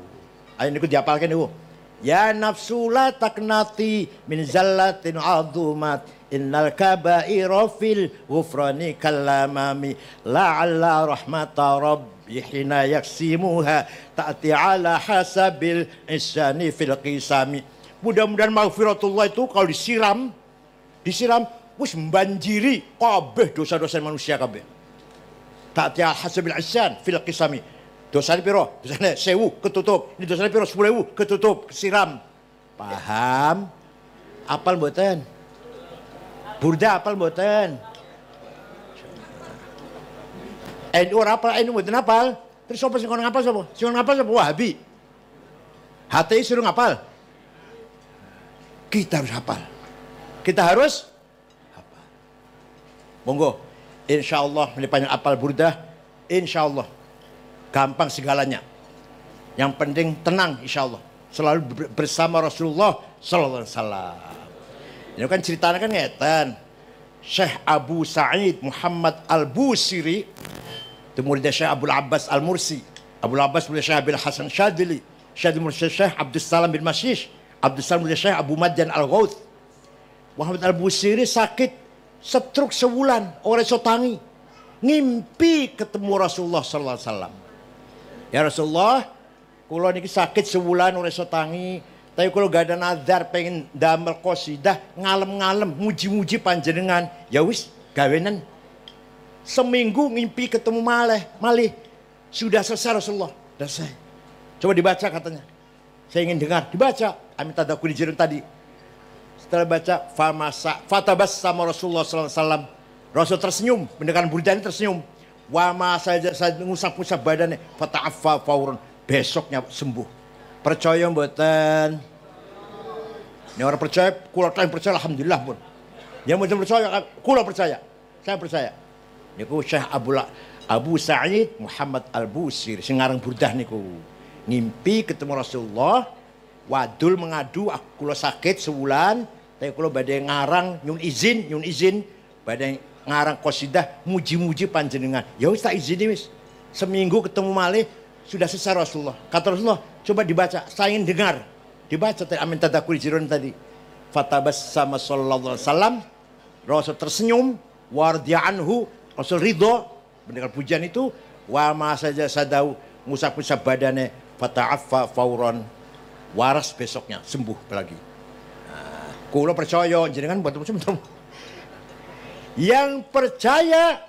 Ayo niku diapalkan niku. Ya nafsu la taknati min zallatin azumat, innal kaba'ira fil ghufrani kalamami, la'alla rahmata rabbi hina yaksimuha ta'ti ala hasabil isyani fil qisami. Mudah-mudahan maghfiratullah itu kalau disiram wis membanjiri kabeh dosa-dosa manusia kabeh. Ta'ti ala hasabil isyan fil qisami. Dosanya piro? Dosanya 1000 ketutup. Ini dosanya piro? 10.000 ketutup, siram. Paham? Apal mboten? Burda apal mboten? NU ora apal, NU mboten apal. Terus sapa sing kono ngapal sapa? Sing ngapal sapa? Wahabi. HTI suruh ngapal. Kita harus hafal. Kita harus hafal. Monggo. Insyaallah melipanjang apal burda. Insyaallah. Gampang segalanya. Yang penting tenang insyaallah. Selalu bersama Rasulullah sallallahu alaihi wasallam. Ini kan ceritanya kan ngeten. Syekh Abu Sa'id Muhammad Al-Busiri itu murid Syekh Abdul Abbas Al-Mursi. Abdul Abbas murid Syekh Abil Hasan Syadili. Syekh murid Syekh Abdul Salam bin Masyish. Abdul Salam murid Syekh Abu Madyan Al-Ghauth. Muhammad Al-Busiri sakit stroke sebulan, orang sotangi. Ngimpi ketemu Rasulullah sallallahu alaihi wasallam. Ya Rasulullah, kulo niki sakit sebulan oleh sotangi, tapi kulo gak ada nazar pengen damel qasidah ngalem-ngalem muji-muji panjenengan. Ya wis, gawenan. Seminggu ngimpi ketemu malih. Sudah selesai Rasulullah. Sudah selesai. Coba dibaca katanya. Saya ingin dengar, dibaca. Amin tadakuri jirun tadi. Setelah baca, fatabas sama Rasulullah sallallahu alaihi wasallam. Rasul tersenyum, mendengarkan burdani tersenyum. Wama saja ngusap-ngusap badannya, fata'affa fauran, besoknya sembuh. Percaya mboten? Ini orang percaya, kula percaya alhamdulillah pun. Yang mboten percaya, kula percaya. Saya percaya. Niku Syekh Abu Sa'id Muhammad Al-Busiri sing ngarang burdah niku. Ngimpi ketemu Rasulullah, wadul mengadu kula sakit sebulan, tapi kula badhe ngarang nyun izin badhe ngarang qasidah muji-muji panjenengan. Ya wis tak izini wis. Seminggu ketemu malih sudah selesai Rasulullah. Kata Rasulullah, coba dibaca, saya ingin dengar. Dibaca tadi amin tadakuri jirun tadi. Fatabas sama sallallahu alaihi wasallam. Rasul tersenyum, wardiya anhu, Rasul ridho mendengar pujian itu, wa ma saja sadau ngusap-ngusap badannya, fata'affa fauran, waras besoknya sembuh lagi. Nah, kula percaya jenengan betul-betul. Yang percaya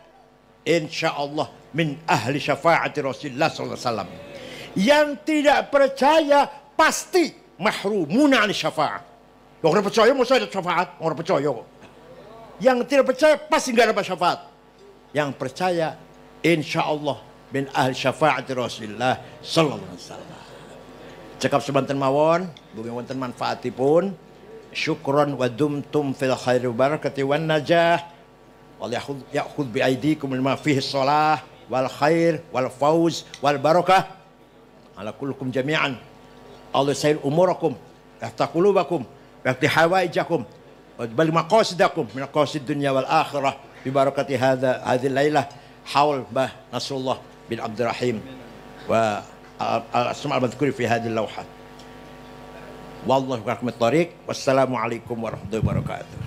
insya Allah min ahli syafaati Rasulullah sallallahu alaihi wasallam. Yang tidak percaya pasti mahrumuna an syafaat. Orang percaya masa ada syafaat, orang percaya kok. Yang tidak percaya pasti enggak ada syafaat. Yang percaya insya Allah min ahli syafaati Rasulullah sallallahu alaihi wasallam. Cekap sebanten mawon, mugi wonten manfaatipun. Syukron wa dumtum fil khairi barakati wan najah. Wal ya'khudh bi aydikum lima fihi shalah wal khair wal fauz wal barakah ala kullukum jami'an. Allah sayil umurakum yafta qulubakum yafti hawaijakum wa bal maqasidakum min aqasid dunya wal akhirah bi barakati hadhihi lailah haul bah Nasrullah bin Abdurrahim wa al-asma' al-madhkuri fi hadhihi al-lawhat. Wallahu a'lam. Wassalamu alaikum warahmatullahi wabarakatuh.